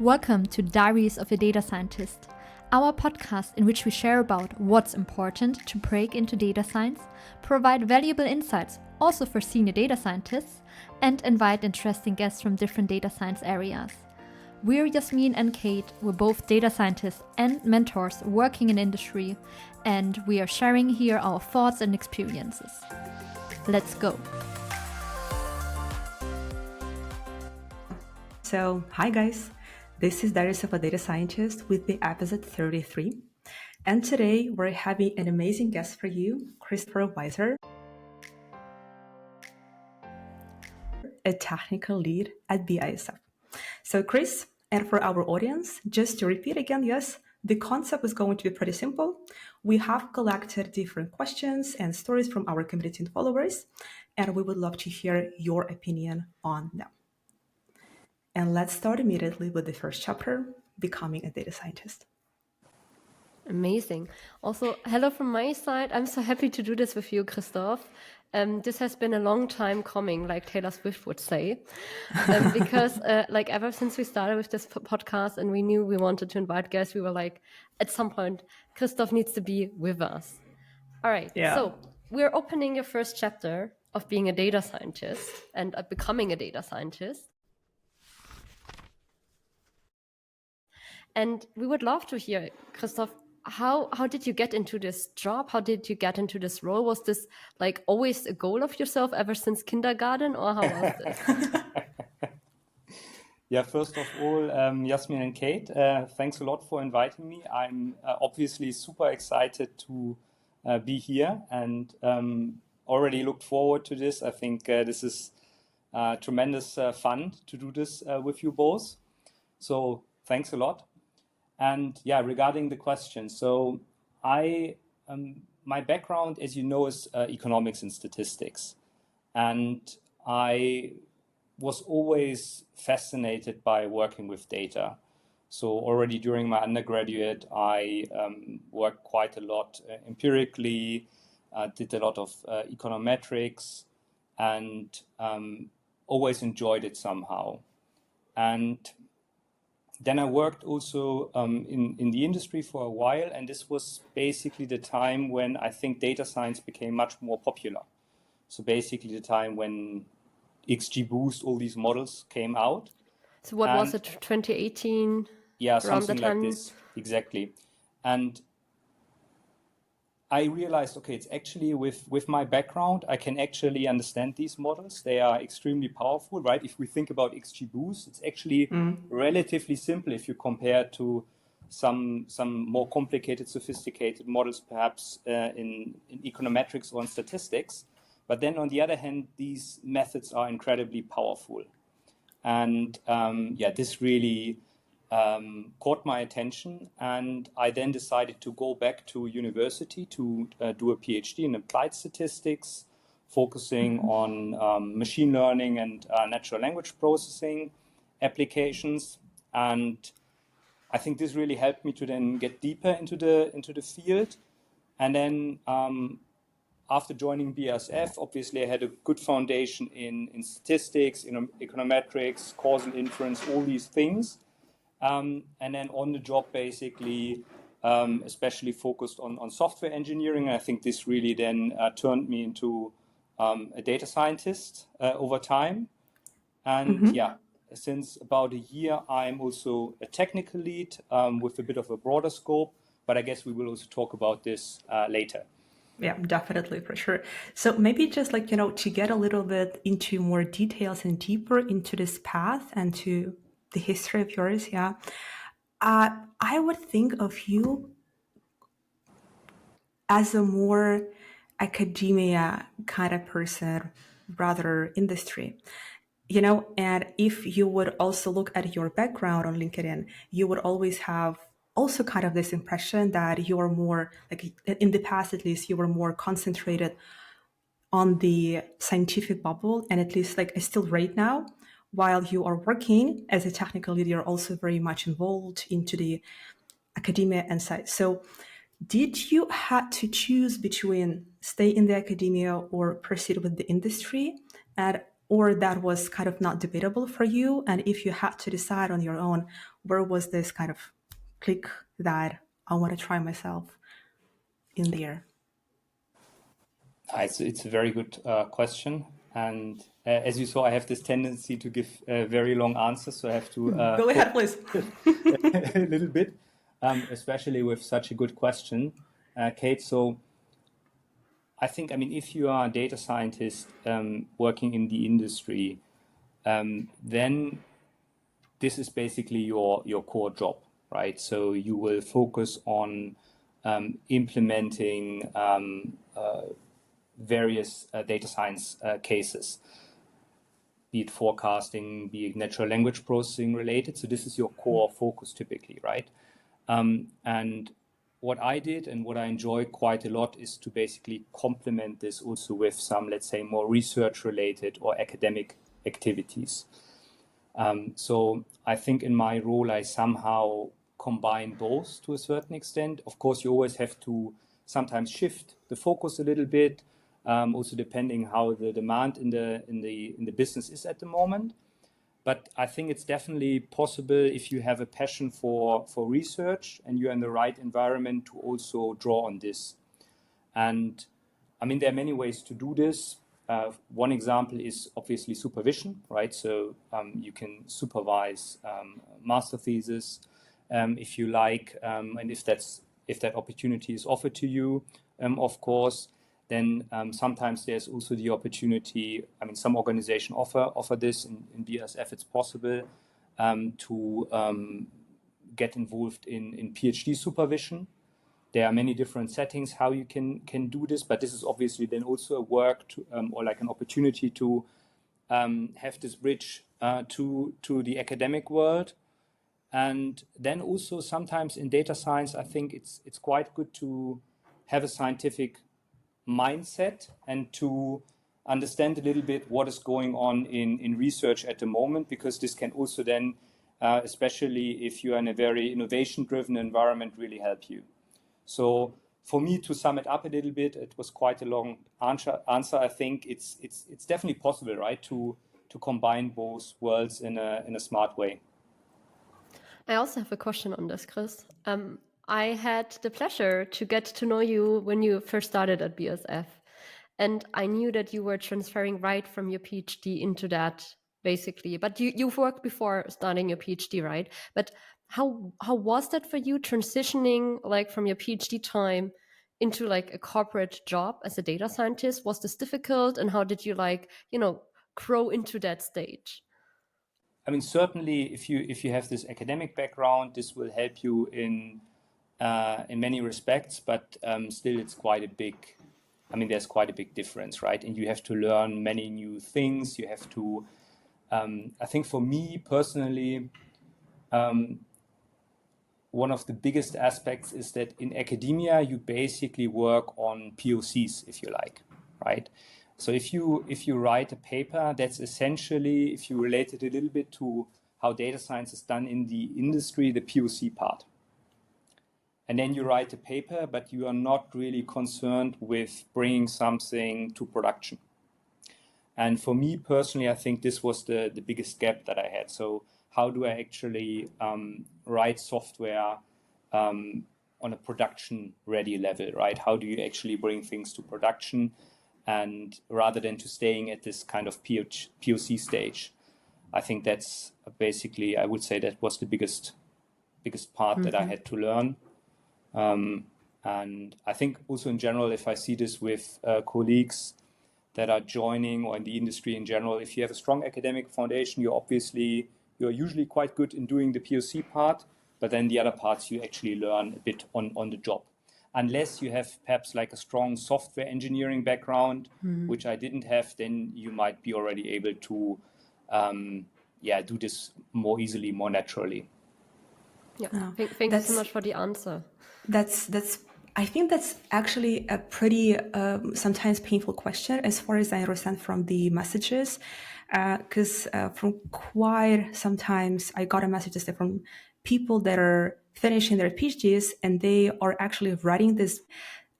Welcome to Diaries of a Data Scientist, our podcast in which we share about what's important to break into data science, provide valuable insights also for senior data scientists, and invite interesting guests from different data science areas. We're Jasmin and Kate, we're both data scientists and mentors working in industry, and we are sharing here our thoughts and experiences. Let's go. So, hi guys, this is Diaries of a Data Scientist with the episode 33. And today we're having an amazing guest for you, Christoph Weisser, a technical lead at BASF. So Chris, and for our audience, just to repeat again, yes, the concept is going to be pretty simple. We have collected different questions and stories from our community and followers, and we would love to hear your opinion on them. And let's start immediately with the first chapter, becoming a data scientist. Amazing. Also, hello from my side. I'm so happy to do this with you, Christoph. This has been a long time coming, like Taylor Swift would say, because ever since we started with this podcast and we knew we wanted to invite guests, we were like, at some point, Christoph needs to be with us. All right. Yeah. So we're opening your first chapter of being a data scientist and becoming a data scientist. And we would love to hear, Christoph, how did you get into this job? How did you get into this role? Was this like always a goal of yourself ever since kindergarten, or how was this? Yeah, first of all, Jasmin and Kate, thanks a lot for inviting me. I'm obviously super excited to be here and already looked forward to this. I think this is tremendous fun to do this with you both. So thanks a lot. And yeah, regarding the question, so my background, as you know, is economics and statistics. And I was always fascinated by working with data. So already during my undergraduate, I worked quite a lot empirically, did a lot of econometrics, and always enjoyed it somehow. And then I worked also in the industry for a while, and this was basically the time when I think data science became much more popular. So basically the time when XGBoost, all these models came out. So what was it, 2018? Yeah, something like this, exactly. And I realized, okay, it's actually with my background, I can actually understand these models. They are extremely powerful, right? If we think about XGBoost, it's actually relatively simple if you compare to some more complicated, sophisticated models, perhaps in econometrics or in statistics. But then on the other hand, these methods are incredibly powerful. And this really caught my attention, and I then decided to go back to university to do a PhD in applied statistics, focusing on machine learning and natural language processing applications. And I think this really helped me to then get deeper into the field. And then after joining BASF, obviously I had a good foundation in statistics, in econometrics, causal inference, all these things. And then on the job, basically, especially focused on software engineering. I think this really then turned me into a data scientist over time. And since about a year, I'm also a technical lead with a bit of a broader scope. But I guess we will also talk about this later. Yeah, definitely, for sure. So maybe just to get a little bit into more details and deeper into this path and to the history of yours, I would think of you as a more academia kind of person, rather industry, and if you would also look at your background on LinkedIn, you would always have also kind of this impression that you're more, like in the past at least, you were more concentrated on the scientific bubble, and at least still right now, while you are working as a technical lead, you're also very much involved into the academia and side. So did you have to choose between stay in the academia or proceed with the industry? And or that was kind of not debatable for you? And if you had to decide on your own, where was this kind of click that I want to try myself in there? It's a very good question. And as you saw, I have this tendency to give very long answers, so I have to Go ahead, please. a little bit, especially with such a good question, Kate. So I think, I mean, if you are a data scientist working in the industry, then this is basically your core job, right? So you will focus on implementing various data science cases, be it forecasting, be it natural language processing related. So this is your core focus typically, right? And what I did and what I enjoy quite a lot is to basically complement this also with some, let's say, more research related or academic activities. So I think in my role, I somehow combine both to a certain extent. Of course, you always have to sometimes shift the focus a little bit, also depending how the demand in the business is at the moment. But I think it's definitely possible if you have a passion for research and you're in the right environment to also draw on this. And I mean, there are many ways to do this. One example is obviously supervision, right? So you can supervise master thesis if you like, and if that opportunity is offered to you, of course. Then sometimes there's also the opportunity. I mean, some organizations offer this. In BASF, it's possible to get involved in PhD supervision. There are many different settings how you can do this, but this is obviously then also a work to, or like an opportunity to have this bridge to the academic world. And then also sometimes in data science, I think it's quite good to have a scientific mindset and to understand a little bit what is going on in research at the moment, because this can also then, especially if you are in a very innovation-driven environment, really help you. So for me, to sum it up a little bit, it was quite a long answer. I think it's definitely possible, right, to combine both worlds in a smart way. I also have a question on this, Chris. I had the pleasure to get to know you when you first started at BASF. And I knew that you were transferring right from your PhD into that, basically. But you've worked before starting your PhD, right? But how was that for you, transitioning like from your PhD time into like a corporate job as a data scientist? Was this difficult? And how did you grow into that stage? I mean, certainly, if you have this academic background, this will help you in many respects. But still, it's quite a big. I mean, there's quite a big difference, right? And you have to learn many new things. You have to. I think for me personally, one of the biggest aspects is that in academia you basically work on POCs, if you like, right? So if you write a paper, that's essentially, if you relate it a little bit to how data science is done in the industry, the POC part. And then you write a paper, but you are not really concerned with bringing something to production. And for me personally, I think this was the biggest gap that I had. So how do I actually write software on a production-ready level, right? How do you actually bring things to production? And rather than to staying at this kind of POC stage, I think that's basically, I would say that was the biggest part that I had to learn. And I think also in general, if I see this with colleagues that are joining or in the industry in general, if you have a strong academic foundation, you're usually quite good in doing the POC part, but then the other parts you actually learn a bit on the job. Unless you have perhaps like a strong software engineering background, which I didn't have, then you might be already able to do this more easily, more naturally. Yeah, thank you so much for the answer. I think that's actually a pretty sometimes painful question, as far as I understand from the messages, because from quite sometimes I got a messages from people that are finishing their PhDs and they are actually writing this.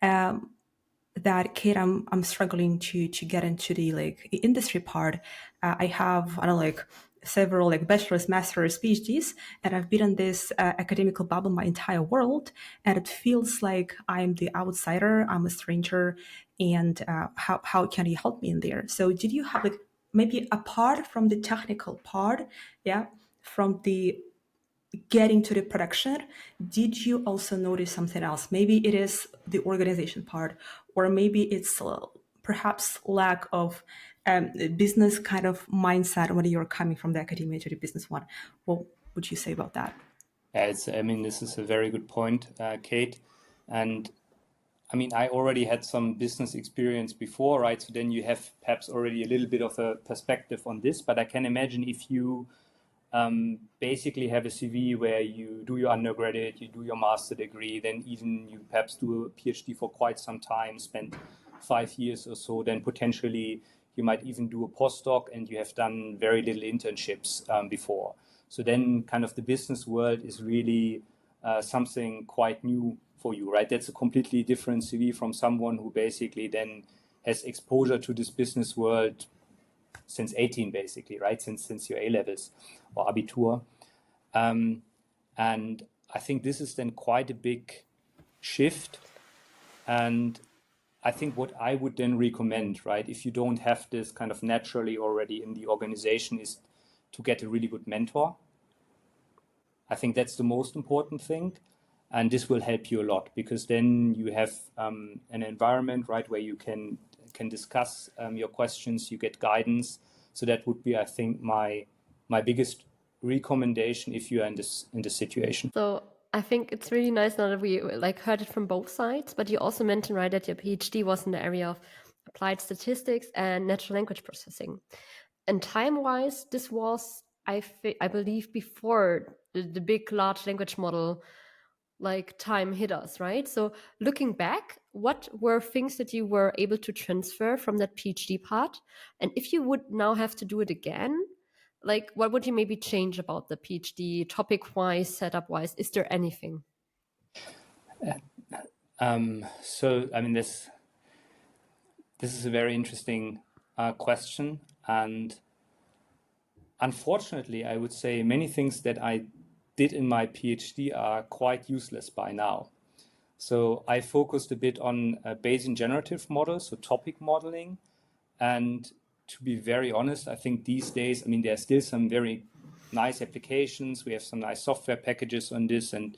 That Kate, I'm struggling to get into the like industry part, I have, I don't know, like several like bachelor's, master's, PhDs, and I've been in this academical bubble my entire world, and it feels like I'm the outsider, I'm a stranger, and how can you help me in there? So did you have like maybe apart from the technical part, yeah, from the getting to the production, did you also notice something else? Maybe it is the organization part, or maybe it's perhaps lack of business kind of mindset when you're coming from the academia to the business one. What would you say about that? Yeah, I mean, this is a very good point, Kate. And I mean, I already had some business experience before, right? So then you have perhaps already a little bit of a perspective on this. But I can imagine if you basically have a CV where you do your undergraduate, you do your master degree, then even you perhaps do a PhD for quite some time, spend 5 years or so, then potentially you might even do a postdoc and you have done very little internships before. So then kind of the business world is really something quite new for you, right? That's a completely different CV from someone who basically then has exposure to this business world since 18, basically, right? Since your A-levels or Abitur. And I think this is then quite a big shift. And I think what I would then recommend, right, if you don't have this kind of naturally already in the organization, is to get a really good mentor. I think that's the most important thing. And this will help you a lot because then you have an environment, right, where you can discuss your questions, you get guidance. So that would be, I think, my biggest recommendation if you are in this situation. So I think it's really nice now that we like heard it from both sides, but you also mentioned, right, that your PhD was in the area of applied statistics and natural language processing. And time-wise, this was, I believe, before the big large language model like time hit us, right? So looking back, what were things that you were able to transfer from that PhD part? And if you would now have to do it again, like what would you maybe change about the PhD topic-wise, setup-wise? Is there anything? So, I mean, this is a very interesting question. And unfortunately, I would say many things that I did in my PhD are quite useless by now. So I focused a bit on Bayesian generative models, so topic modeling. And to be very honest, I think these days, I mean, there are still some very nice applications. We have some nice software packages on this, and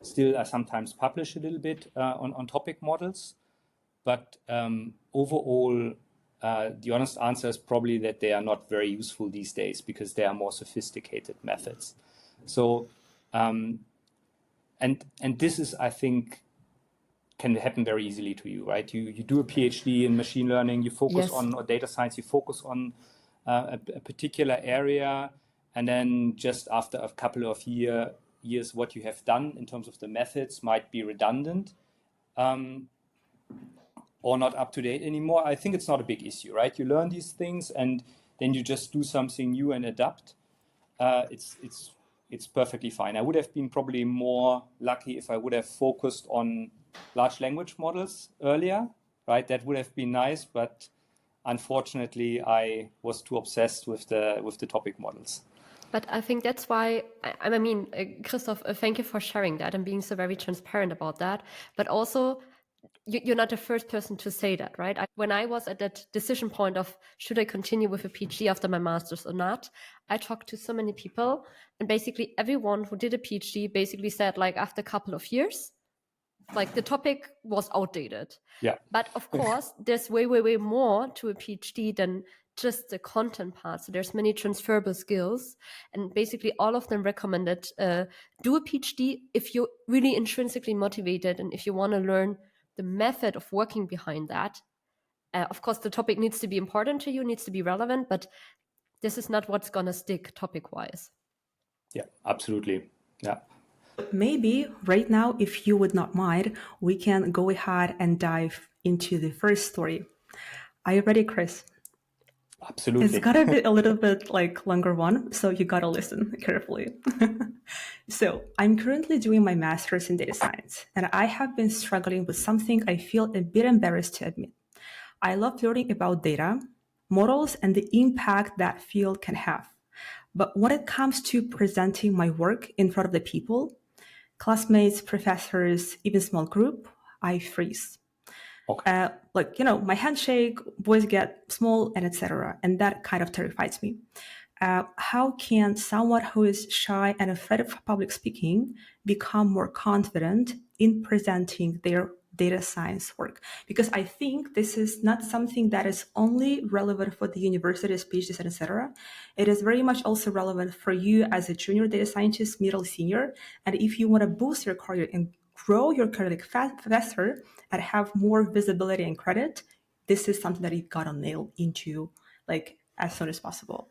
still I sometimes publish a little bit on topic models. But overall, the honest answer is probably that they are not very useful these days because they are more sophisticated methods. So, and this is, I think, can happen very easily to you, right? You do a PhD in machine learning, you focus on, or data science, you focus on a particular area, and then just after a couple of years, what you have done in terms of the methods might be redundant or not up to date anymore. I think it's not a big issue, right? You learn these things and then you just do something new and adapt. It's perfectly fine. I would have been probably more lucky if I would have focused on large language models earlier, right? That would have been nice, but unfortunately, I was too obsessed with the topic models. But I think that's why, I mean, Christoph, thank you for sharing that and being so very transparent about that. But also, you're not the first person to say that, right? When I was at that decision point of should I continue with a PhD after my master's or not, I talked to so many people, and basically everyone who did a PhD basically said, like, after a couple of years, like the topic was outdated. Yeah. But of course, there's way, way, way more to a PhD than just the content part. So there's many transferable skills, and basically all of them recommended do a PhD if you're really intrinsically motivated and if you want to learn the method of working behind that. Of course, the topic needs to be important to you, needs to be relevant, but this is not what's going to stick topic-wise. Yeah, absolutely. Yeah. Maybe right now, if you would not mind, we can go ahead and dive into the first story. Are you ready, Chris? Absolutely. It's got to be a little bit like longer one, so you got to listen carefully. So I'm currently doing my master's in data science, and I have been struggling with something I feel a bit embarrassed to admit. I love learning about data, models and the impact that field can have. But when it comes to presenting my work in front of the people, classmates, professors, even small group, I freeze. Okay. My handshake, voice get small, and etc. And that kind of terrifies me. How can someone who is shy and afraid of public speaking become more confident in presenting their data science work? Because I think this is not something that is only relevant for the universities, PhDs, etc. It is very much also relevant for you as a junior data scientist, middle, senior. And if you want to boost your career and grow your career faster and have more visibility and credit, this is something that you gotta nail into as soon as possible.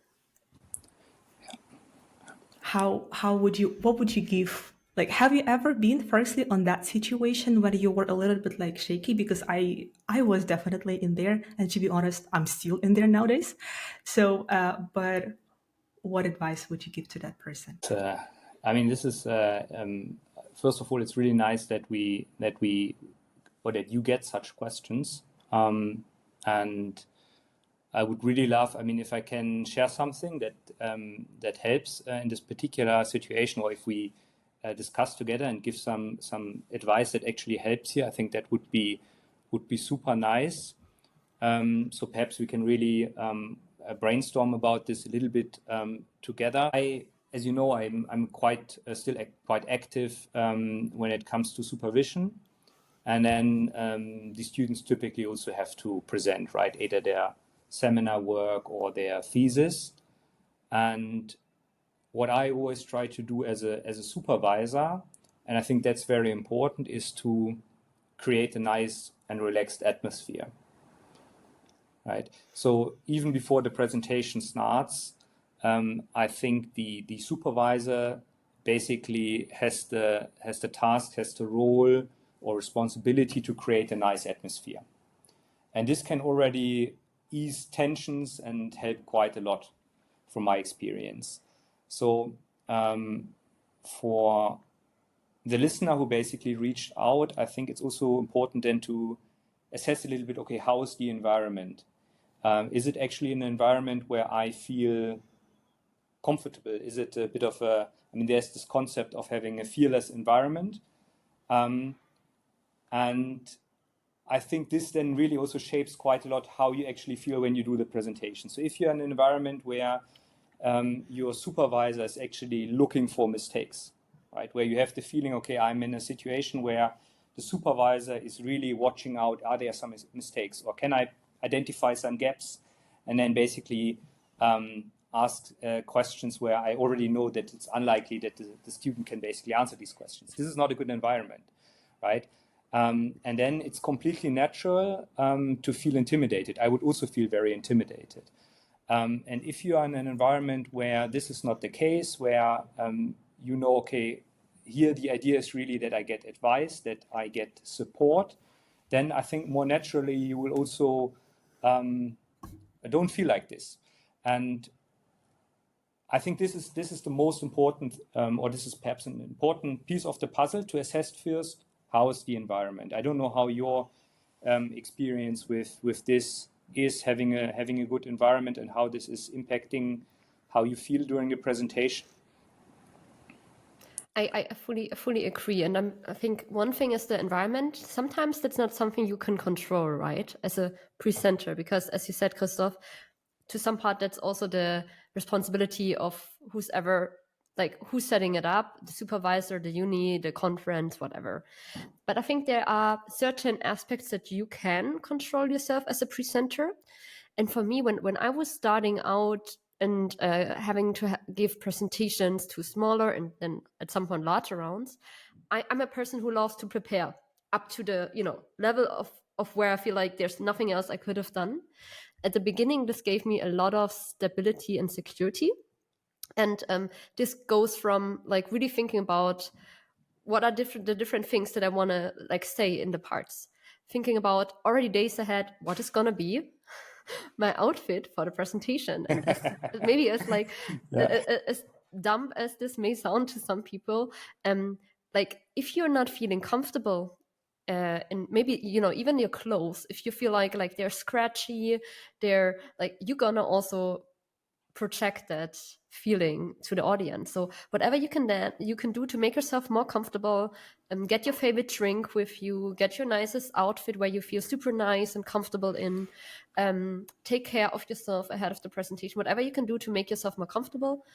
What would you give, have you ever been firstly on that situation when you were a little bit shaky? Because I was definitely in there, and to be honest, I'm still in there nowadays. So but what advice would you give to that person? This is first of all, it's really nice that you get such questions, and I would really love, if I can share something that helps in this particular situation, or if we discuss together and give some advice that actually helps here, I think that would be super nice. So perhaps we can really brainstorm about this a little bit together. As you know, I'm still quite active when it comes to supervision, and then the students typically also have to present, right, either their seminar work or their thesis. And what I always try to do as a supervisor, and I think that's very important, is to create a nice and relaxed atmosphere. Right. So even before the presentation starts, I think the supervisor basically has the task, has the role or responsibility to create a nice atmosphere. And this can already ease tensions and help quite a lot from my experience. So for the listener who basically reached out, I think it's also important then to assess a little bit, okay, how is the environment? Is it actually an environment where I feel comfortable? Is it a bit of there's this concept of having a fearless environment. And I think this then really also shapes quite a lot how you actually feel when you do the presentation. So if you're in an environment where your supervisor is actually looking for mistakes, right? Where you have the feeling, okay, I'm in a situation where the supervisor is really watching out, are there some mistakes, or can I identify some gaps, and then basically ask questions where I already know that it's unlikely that the student can basically answer these questions. This is not a good environment, right? And then it's completely natural to feel intimidated. I would also feel very intimidated. And if you are in an environment where this is not the case, where okay, here the idea is really that I get advice, that I get support, then I think more naturally you will also don't feel like this. And I think this is the most important, or this is perhaps an important piece of the puzzle to assess first, how is the environment? I don't know how your experience with this is, having a good environment, and how this is impacting how you feel during the presentation. I fully agree. And I think one thing is the environment. Sometimes that's not something you can control, right, as a presenter, because as you said, Christoph, to some part, that's also the responsibility of who's setting it up, the supervisor, the uni, the conference, whatever. But I think there are certain aspects that you can control yourself as a presenter. And for me, when I was starting out and having to give presentations to smaller and then at some point larger rounds, I'm a person who loves to prepare up to the level of where I feel like there's nothing else I could have done. At the beginning, this gave me a lot of stability and security. And this goes from really thinking about what are the different things that I want to say in the parts. Thinking about already days ahead, what is going to be my outfit for the presentation. And maybe as as dumb as this may sound to some people, if you're not feeling comfortable and maybe, you know, even your clothes, if you feel like they're scratchy, they're like, you're gonna also project that feeling to the audience. So whatever you can do to make yourself more comfortable, get your favorite drink with you, get your nicest outfit where you feel super nice and comfortable in, take care of yourself ahead of the presentation. Whatever you can do to make yourself more comfortable,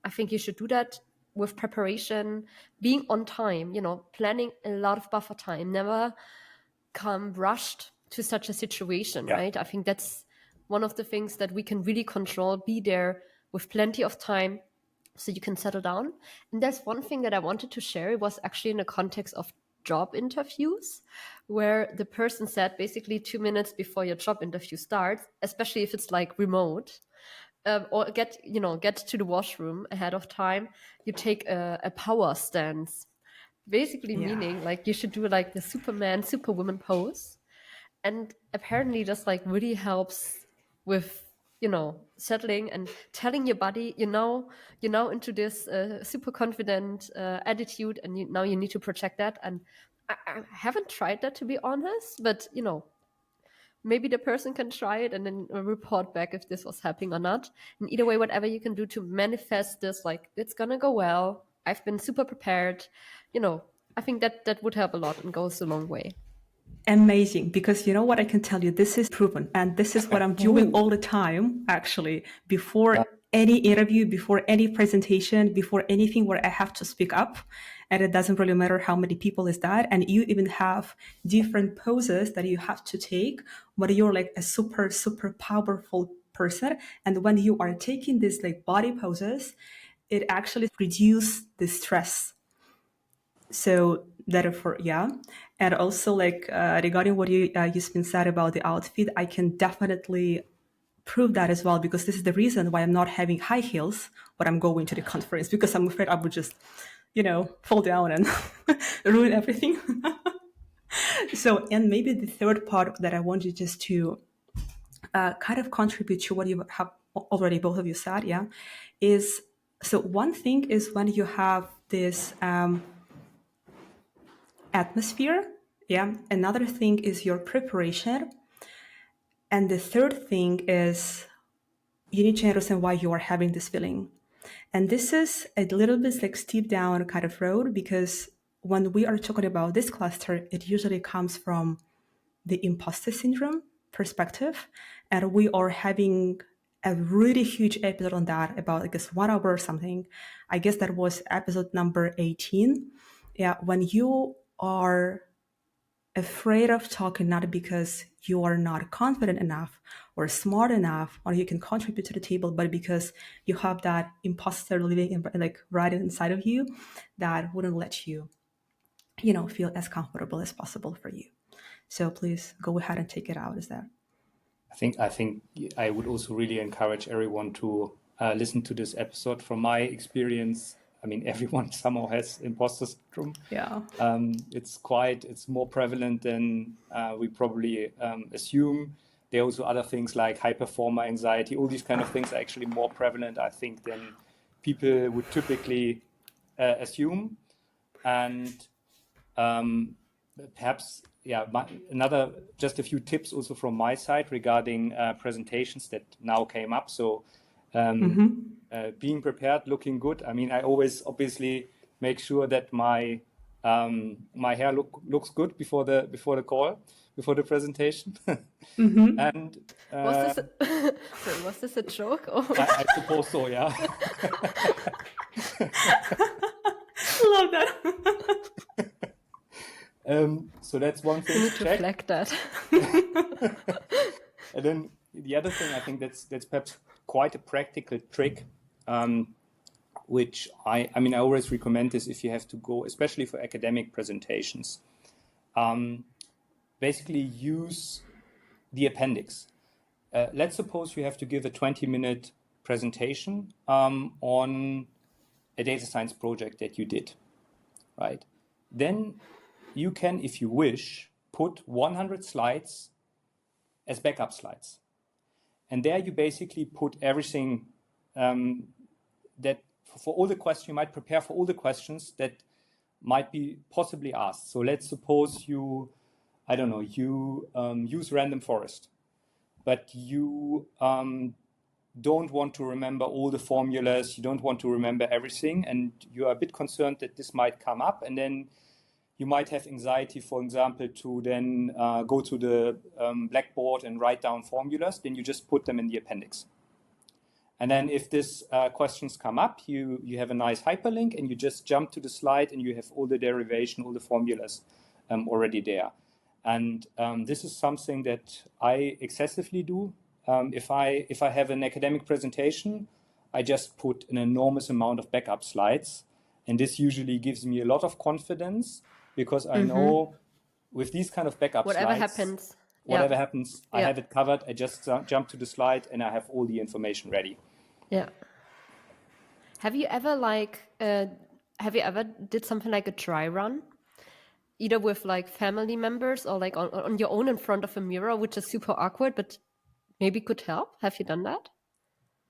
I think you should do that with preparation, being on time, you know, planning a lot of buffer time, never come rushed to such a situation, right? I think that's one of the things that we can really control, be there with plenty of time so you can settle down. And there's one thing that I wanted to share. It was actually in the context of job interviews, where the person said basically 2 minutes before your job interview starts, especially if it's like remote, or get to the washroom ahead of time, you take a power stance, basically meaning like you should do like the Superman, Superwoman pose. And apparently this like really helps with, you know, settling and telling your body, you're now into this super confident attitude, and now you need to project that. And I haven't tried that, to be honest, but you know, maybe the person can try it and then report back if this was happening or not. And either way, whatever you can do to manifest this, like, it's gonna go well, I've been super prepared, you know, I think that would help a lot and goes a long way. Amazing, because you know what, I can tell you, this is proven, and this is what I'm doing all the time, actually, before any interview, before any presentation, before anything where I have to speak up. And it doesn't really matter how many people is that. And you even have different poses that you have to take when you're like a super, super powerful person. And when you are taking these like body poses, it actually reduces the stress. So therefore, yeah. And also like regarding what you Jasmin said about the outfit, I can definitely prove that as well, because this is the reason why I'm not having high heels when I'm going to the conference, because I'm afraid I would just, you know, fall down and ruin everything. So, and maybe the third part that I want you just to kind of contribute to what you have already both of you said, yeah, is, so one thing is when you have this atmosphere, yeah. Another thing is your preparation. And the third thing is you need to understand why you are having this feeling. And this is a little bit like steep down kind of road, because when we are talking about this cluster, it usually comes from the imposter syndrome perspective. And we are having a really huge episode on that, about I guess 1 hour or something. I guess that was episode number 18. Yeah, when you are afraid of talking, not because you are not confident enough or smart enough or you can contribute to the table, but because you have that imposter living in, like right inside of you, that wouldn't let you, you know, feel as comfortable as possible for you. So please go ahead and take it out. Is that? I think I would also really encourage everyone to listen to this episode. From my experience, I mean, everyone somehow has imposter syndrome. Yeah. It's more prevalent than we probably assume. There are also other things like high performer anxiety. All these kind of things are actually more prevalent, I think, than people would typically assume. And perhaps, just a few tips also from my side regarding presentations that now came up. So being prepared, looking good. I mean, I always obviously make sure that my my hair looks good before the call, before the presentation. And was this a joke? Or? I suppose so, yeah. Love that. So that's one thing. You need to flag that. And then the other thing, I think that's perhaps quite a practical trick, which I always recommend this if you have to go, especially for academic presentations. Basically use the appendix. Let's suppose you have to give a 20-minute presentation on a data science project that you did, right? Then you can, if you wish, put 100 slides as backup slides. And there you basically put everything that for all the questions, you might prepare for all the questions that might be possibly asked. So let's suppose you I don't know, you use random forest, but you don't want to remember all the formulas, you don't want to remember everything, and you are a bit concerned that this might come up, and then you might have anxiety, for example, to then go to the blackboard and write down formulas, then you just put them in the appendix. And then if these questions come up, you have a nice hyperlink and you just jump to the slide and you have all the derivation, all the formulas already there. And this is something that I excessively do. If I have an academic presentation, I just put an enormous amount of backup slides. And this usually gives me a lot of confidence because I know with these kind of backup Whatever slides, happens, I have it covered. I just jump to the slide and I have all the information ready. Yeah. Have you ever did something like a dry run, either with like family members or like on your own in front of a mirror, which is super awkward, but maybe could help? Have you done that?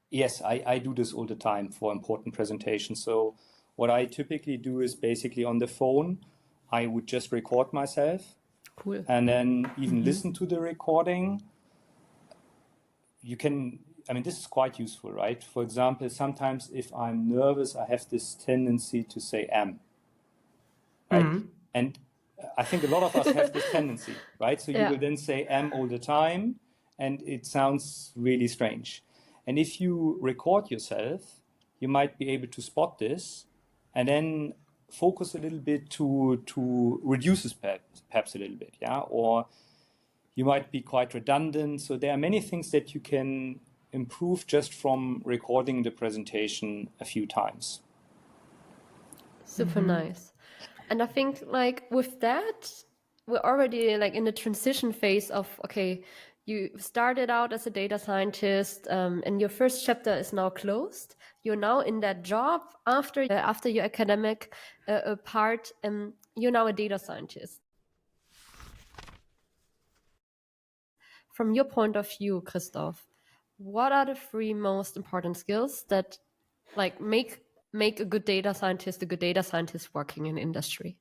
Yes, I do this all the time for important presentations. So what I typically do is basically on the phone, I would just record myself. Cool. And then even listen to the recording. This is quite useful, right? For example, sometimes if I'm nervous, I have this tendency to say am, right? And I think a lot of us have this tendency, right? So you will then say am all the time, and it sounds really strange. And if you record yourself, you might be able to spot this and then focus a little bit to reduce this perhaps a little bit, yeah? Or you might be quite redundant. So there are many things that you can improve just from recording the presentation a few times. Super nice. And I think like with that, we're already like in the transition phase of, okay, you started out as a data scientist and your first chapter is now closed. You're now in that job after your academic part, you're now a data scientist. From your point of view, Christoph, what are the 3 most important skills that like make a good data scientist working in industry?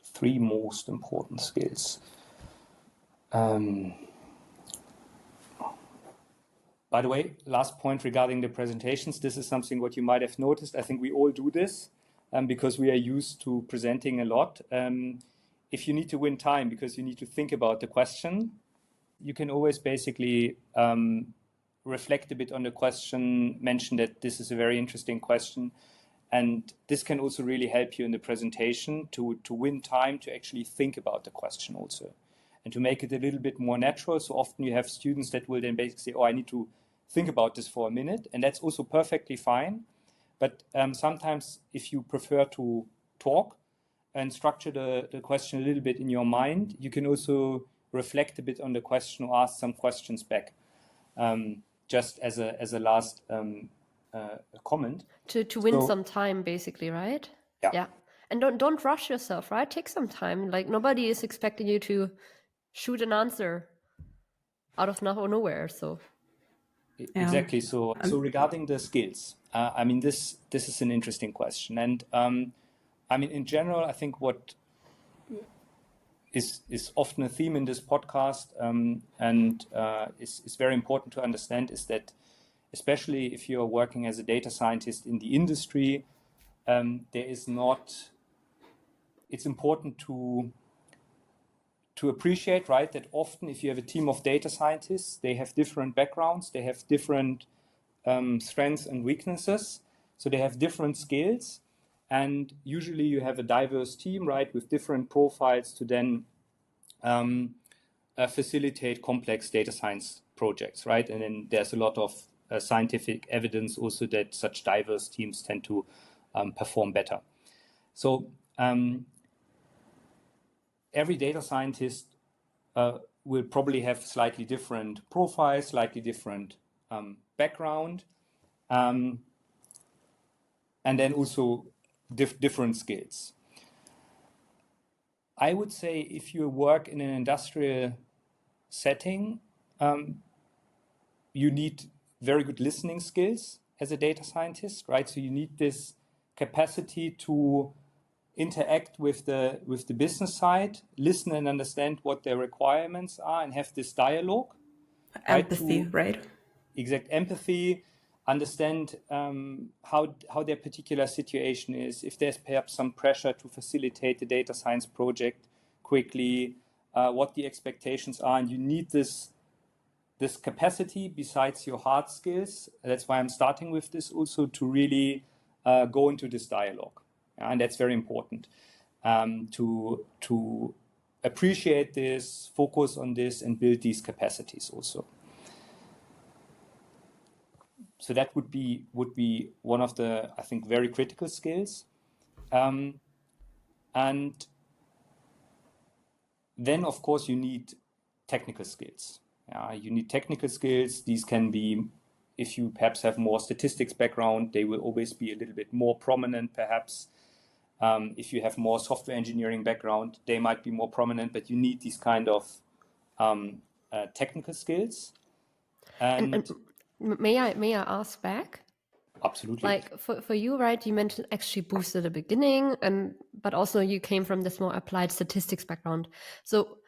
3 most important skills. By the way, last point regarding the presentations, this is something what you might have noticed. I think we all do this because we are used to presenting a lot. If you need to win time because you need to think about the question, you can always basically reflect a bit on the question, mention that this is a very interesting question. And this can also really help you in the presentation to win time to actually think about the question also. And to make it a little bit more natural. So often you have students that will then basically say, oh, I need to think about this for a minute. And that's also perfectly fine. But sometimes if you prefer to talk and structure the question a little bit in your mind, you can also reflect a bit on the question or ask some questions back. Just as a last comment. To win some time, basically, right? Yeah. And don't rush yourself, right? Take some time. Like nobody is expecting you to shoot an answer out of nowhere. So exactly. So regarding the skills, this is an interesting question, and in general, I think what is often a theme in this podcast, and is very important to understand is that, especially if you are working as a data scientist in the industry, it's important to appreciate, right, that often if you have a team of data scientists, they have different backgrounds, they have different strengths and weaknesses, so they have different skills, and usually you have a diverse team, right, with different profiles to then facilitate complex data science projects, right, and then there's a lot of scientific evidence also that such diverse teams tend to perform better. So every data scientist will probably have slightly different profiles, slightly different background, and then also different skills. I would say if you work in an industrial setting, you need very good listening skills as a data scientist, right? So you need this capacity to interact with the business side, listen and understand what their requirements are, and have this dialogue. Empathy, right? Exact empathy, understand how their particular situation is, if there's perhaps some pressure to facilitate the data science project quickly, what the expectations are, and you need this capacity besides your hard skills. That's why I'm starting with this also, to really go into this dialogue. And that's very important, to appreciate this, focus on this, and build these capacities also. So that would be one of the, I think, very critical skills. And then, of course, you need technical skills. You need technical skills. These can be, if you perhaps have more statistics background, they will always be a little bit more prominent, perhaps. If you have more software engineering background, they might be more prominent, but you need these kind of technical skills. And may I ask back? Absolutely. Like for you, right? You mentioned actually Boost at the beginning, but also you came from this more applied statistics background. So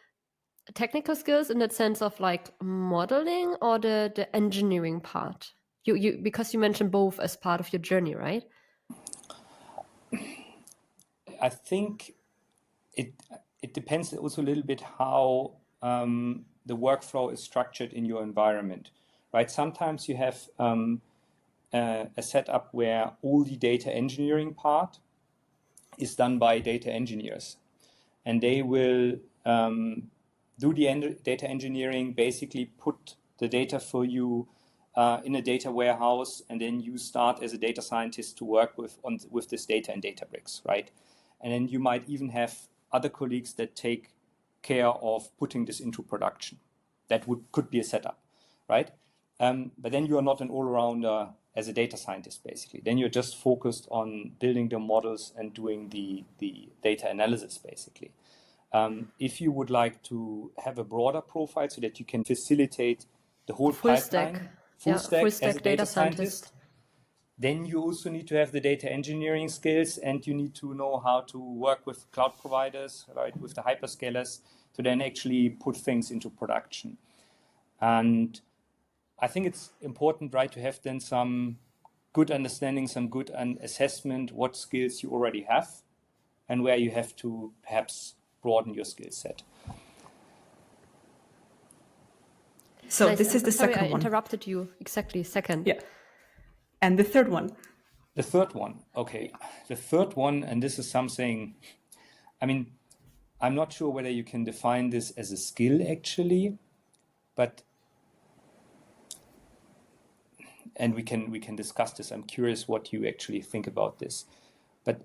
technical skills in that sense of like modeling, or the engineering part? You because you mentioned both as part of your journey, right? I think it depends also a little bit how the workflow is structured in your environment, right? Sometimes you have a setup where all the data engineering part is done by data engineers, and they will do the data engineering, basically put the data for you in a data warehouse, and then you start as a data scientist to work with this data in Databricks, right? And then you might even have other colleagues that take care of putting this into production. That could be a setup, right? But then you are not an all-rounder as a data scientist, basically. Then you're just focused on building the models and doing the data analysis, basically. If you would like to have a broader profile so that you can facilitate the whole Full pipeline, stack. Full stack as a data scientist, then you also need to have the data engineering skills, and you need to know how to work with cloud providers, right, with the hyperscalers, to then actually put things into production. And I think it's important, right, to have then some good understanding, some good assessment, what skills you already have and where you have to perhaps broaden your skill set. So nice. This is the second one. I interrupted you. Exactly, second. Yeah. And the third one? The third one, okay. The third one, and this is something, I mean, I'm not sure whether you can define this as a skill actually, but, and we can discuss this. I'm curious what you actually think about this. But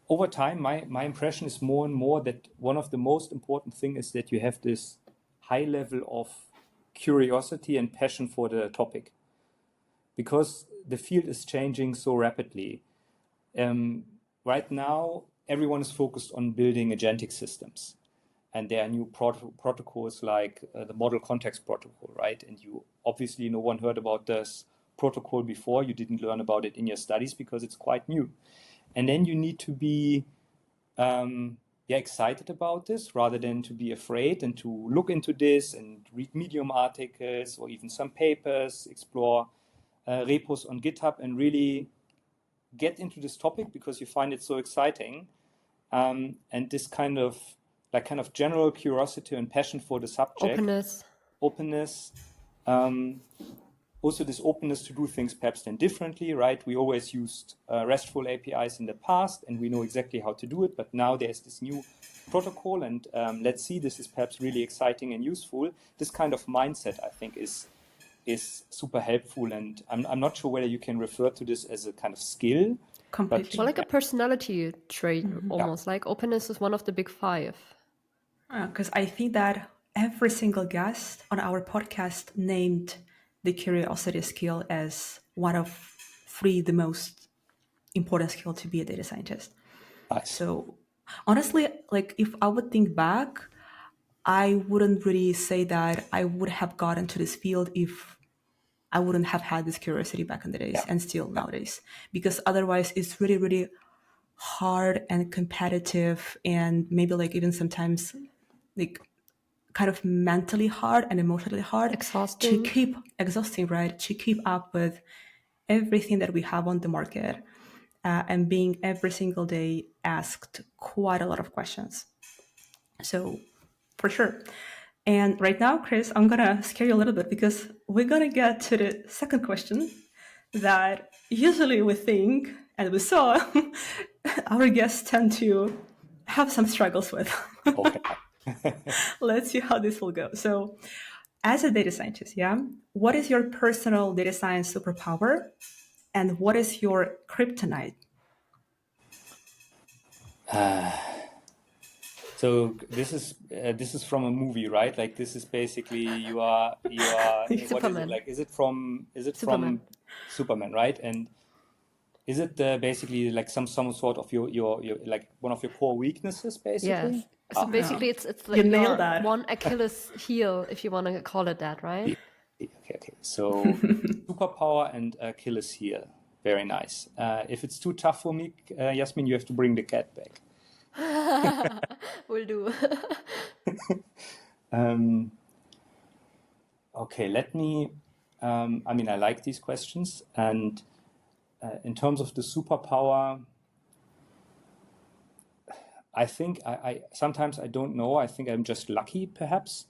over time, my impression is more and more that one of the most important things is that you have this high level of curiosity and passion for the topic, because the field is changing so rapidly. Right now, everyone is focused on building agentic systems. And there are new protocols like the Model Context Protocol, right? And you obviously, no one heard about this protocol before. You didn't learn about it in your studies because it's quite new. And then you need to be excited about this rather than to be afraid, and to look into this and read Medium articles or even some papers, explore repos on GitHub, and really get into this topic because you find it so exciting. And this kind of general curiosity and passion for the subject. Openness. Also this openness to do things perhaps then differently, right? We always used RESTful APIs in the past, and we know exactly how to do it, but now there's this new protocol, and let's see, this is perhaps really exciting and useful. This kind of mindset, I think, is super helpful, and I'm not sure whether you can refer to this as a kind of skill. Completely. Well, like a personality trait, almost. Like openness is one of the big five. Because I think that every single guest on our podcast named the curiosity skill as one of 3 the most important skill to be a data scientist. Nice. So honestly, like if I would think back, I wouldn't really say that I would have gotten to this field if I wouldn't have had this curiosity back in the days and still nowadays. Because otherwise it's really, really hard and competitive, and maybe like even sometimes like kind of mentally hard and emotionally hard Exhausting. to keep exhausting, right? To keep up with everything that we have on the market, and being every single day asked quite a lot of questions. So for sure. And right now, Chris, I'm gonna scare you a little bit because we're gonna get to the second question that usually we think and we saw our guests tend to have some struggles with. Okay. Let's see how this will go. So, as a data scientist, yeah, what is your personal data science superpower, and what is your kryptonite? So this is from a movie, right? Like this is basically you are what is it Superman. like? Is it from Superman. Superman, right? And is it basically like some sort of your like one of your core weaknesses, basically? Yes. So basically, it's like You nailed your that. one Achilles heel, if you want to call it that, right? Okay. So superpower and Achilles heel. Very nice. If it's too tough for me, Jasmin, you have to bring the cat back. Will do. Okay, let me. I mean, I like these questions, and in terms of the superpower, I think I sometimes I don't know. I think I'm just lucky, perhaps,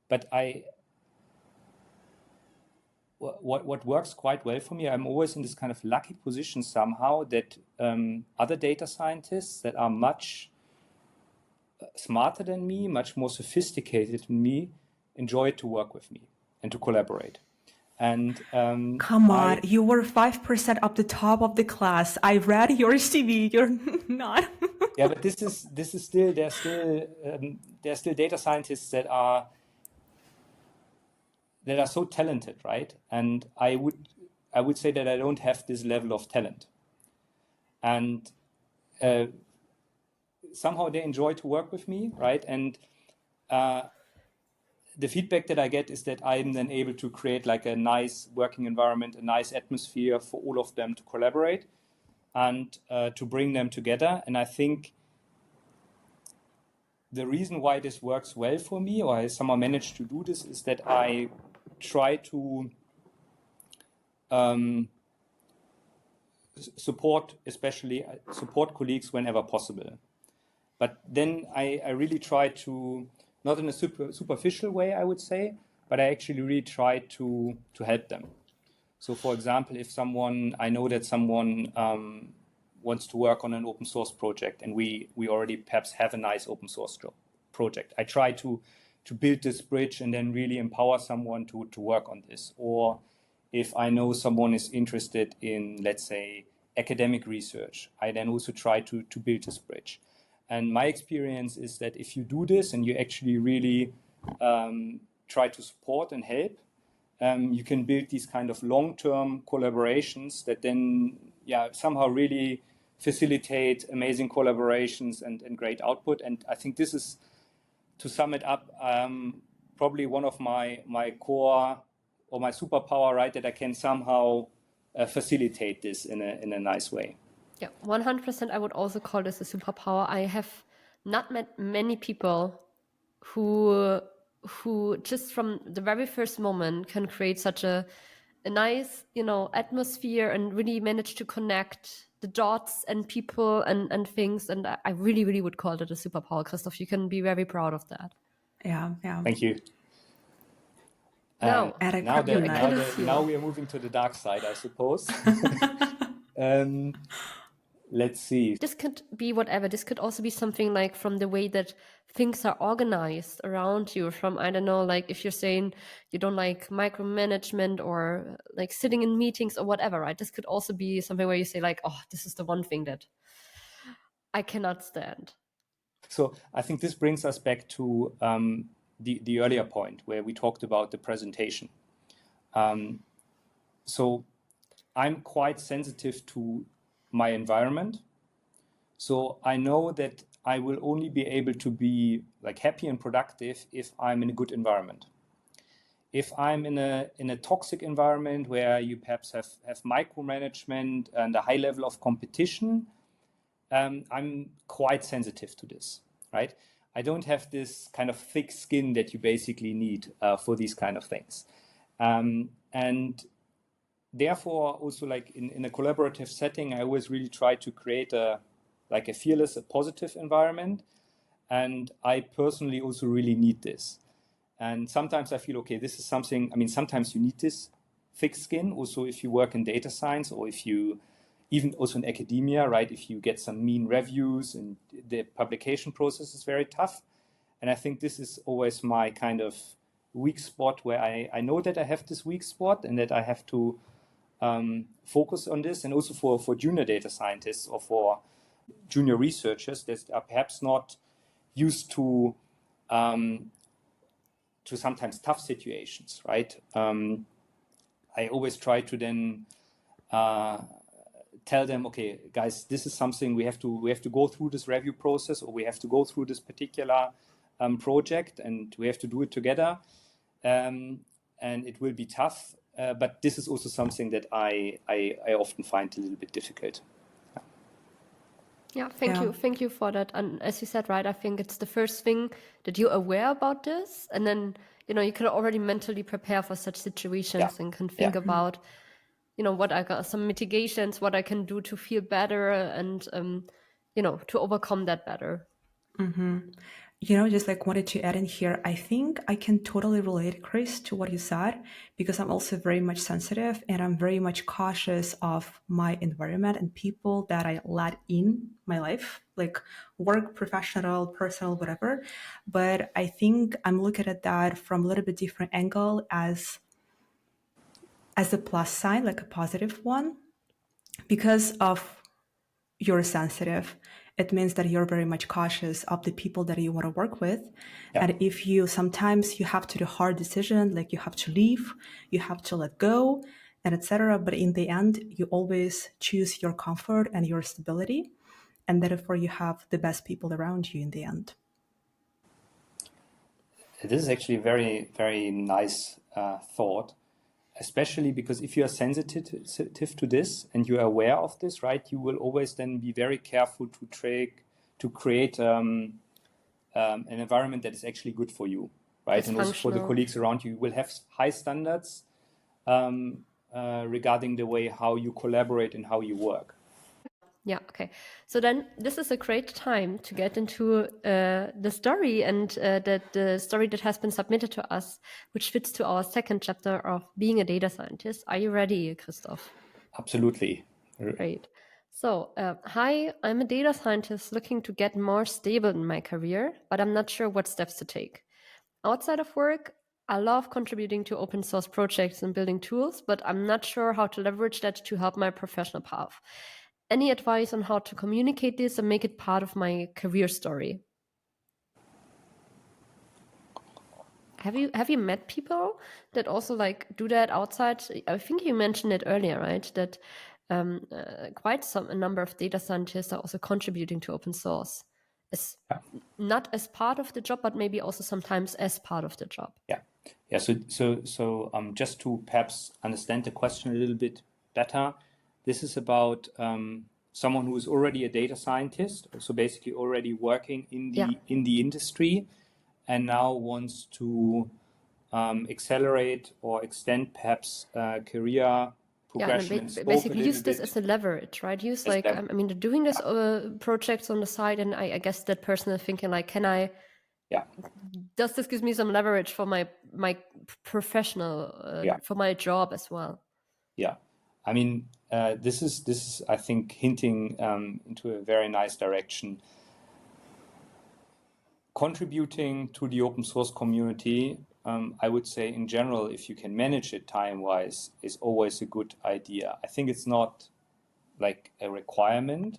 but what works quite well for me. I'm always in this kind of lucky position somehow that other data scientists that are much smarter than me, much more sophisticated than me, enjoy to work with me and to collaborate. And Come on, you were 5% up the top of the class. I read your CV. You're not. Yeah, but this is still there's still data scientists that are so talented, right? And I would say that I don't have this level of talent, and somehow they enjoy to work with me, right? And the feedback that I get is that I'm then able to create like a nice working environment, a nice atmosphere for all of them to collaborate and to bring them together. And I think the reason why this works well for me, or I somehow managed to do this, is that I try to support colleagues whenever possible. But then I really try to, not in a superficial way, I would say, but I actually really try to help them. So, for example, if I know that someone wants to work on an open source project, and we already perhaps have a nice open source project, I try to build this bridge and then really empower someone to work on this. Or if I know someone is interested in, let's say, academic research, I then also try to build this bridge. And my experience is that if you do this and you actually really try to support and help, you can build these kind of long-term collaborations that then somehow really facilitate amazing collaborations and great output. And I think this is, to sum it up, probably one of my core or my superpower, right, that I can somehow facilitate this in a nice way. Yeah, 100%. I would also call this a superpower. I have not met many people who just from the very first moment can create such a nice, atmosphere and really manage to connect the dots and people and things. And I really, really would call it a superpower, Christoph. You can be very proud of that. Yeah. Thank you. Now we are moving to the dark side, I suppose. Let's see. This could be whatever. This could also be something like from the way that things are organized around you. From, I don't know, like if you're saying you don't like micromanagement or like sitting in meetings or whatever, right? This could also be something where you say like, oh, this is the one thing that I cannot stand. So I think this brings us back to the earlier point where we talked about the presentation. So I'm quite sensitive to my environment. So I know that I will only be able to be like happy and productive if I'm in a good environment. If I'm in a toxic environment where you perhaps have micromanagement and a high level of competition, I'm quite sensitive to this, right? I don't have this kind of thick skin that you basically need for these kind of things. And therefore, also like in a collaborative setting, I always really try to create a fearless, a positive environment. And I personally also really need this. And sometimes I feel, okay, this is something, I mean, sometimes you need this thick skin. Also, if you work in data science or if you, even also in academia, right? If you get some mean reviews and the publication process is very tough. And I think this is always my kind of weak spot where I know that I have this weak spot and that I have to focus on this. And also for junior data scientists or for junior researchers that are perhaps not used to sometimes tough situations, right? I always try to then tell them, okay, guys, this is something we have to go through this review process, or we have to go through this particular project, and we have to do it together, and it will be tough. But this is also something that I often find a little bit difficult. Yeah, thank you for that. And as you said, right, I think it's the first thing that you're aware about this, and then you can already mentally prepare for such situations and can think about what I got, some mitigations, what I can do to feel better, and to overcome that better. Just like wanted to add in here, I think I can totally relate, Chris, to what you said, because I'm also very much sensitive and I'm very much cautious of my environment and people that I let in my life, like work, professional, personal, whatever. But I think I'm looking at that from a little bit different angle as a plus sign, like a positive one, because of you're sensitive. It means that you're very much cautious of the people that you want to work with. Yeah. And if you sometimes you have to do hard decision, like you have to leave, you have to let go, and etc. But in the end, you always choose your comfort and your stability, and therefore you have the best people around you in the end. This is actually a very, very nice thought, especially because if you are sensitive to this and you are aware of this, right, you will always then be very careful to create an environment that is actually good for you, right? It's and also for the colleagues around you. You will have high standards regarding the way how you collaborate and how you work. Yeah, okay. So then this is a great time to get into the story and the story that has been submitted to us, which fits to our second chapter of being a data scientist. Are you ready, Christoph? Absolutely. Great. So, hi, I'm a data scientist looking to get more stable in my career, but I'm not sure what steps to take. Outside of work, I love contributing to open source projects and building tools, but I'm not sure how to leverage that to help my professional path. Any advice on how to communicate this and make it part of my career story? Have you met people that also like do that outside? I think you mentioned it earlier, right? That a number of data scientists are also contributing to open source. Not as part of the job, but maybe also sometimes as part of the job. Yeah. So just to perhaps understand the question a little bit better, this is about someone who is already a data scientist, so basically already working in the industry, and now wants to accelerate or extend perhaps career progression. And basically use this as a leverage, right? Use like, I mean, they're doing this projects on the side, and I guess that person is thinking like, does this give me some leverage for my professional, for my job as well? Yeah. I mean, this is, I think, hinting into a very nice direction. Contributing to the open source community, I would say in general, if you can manage it time-wise, is always a good idea. I think it's not like a requirement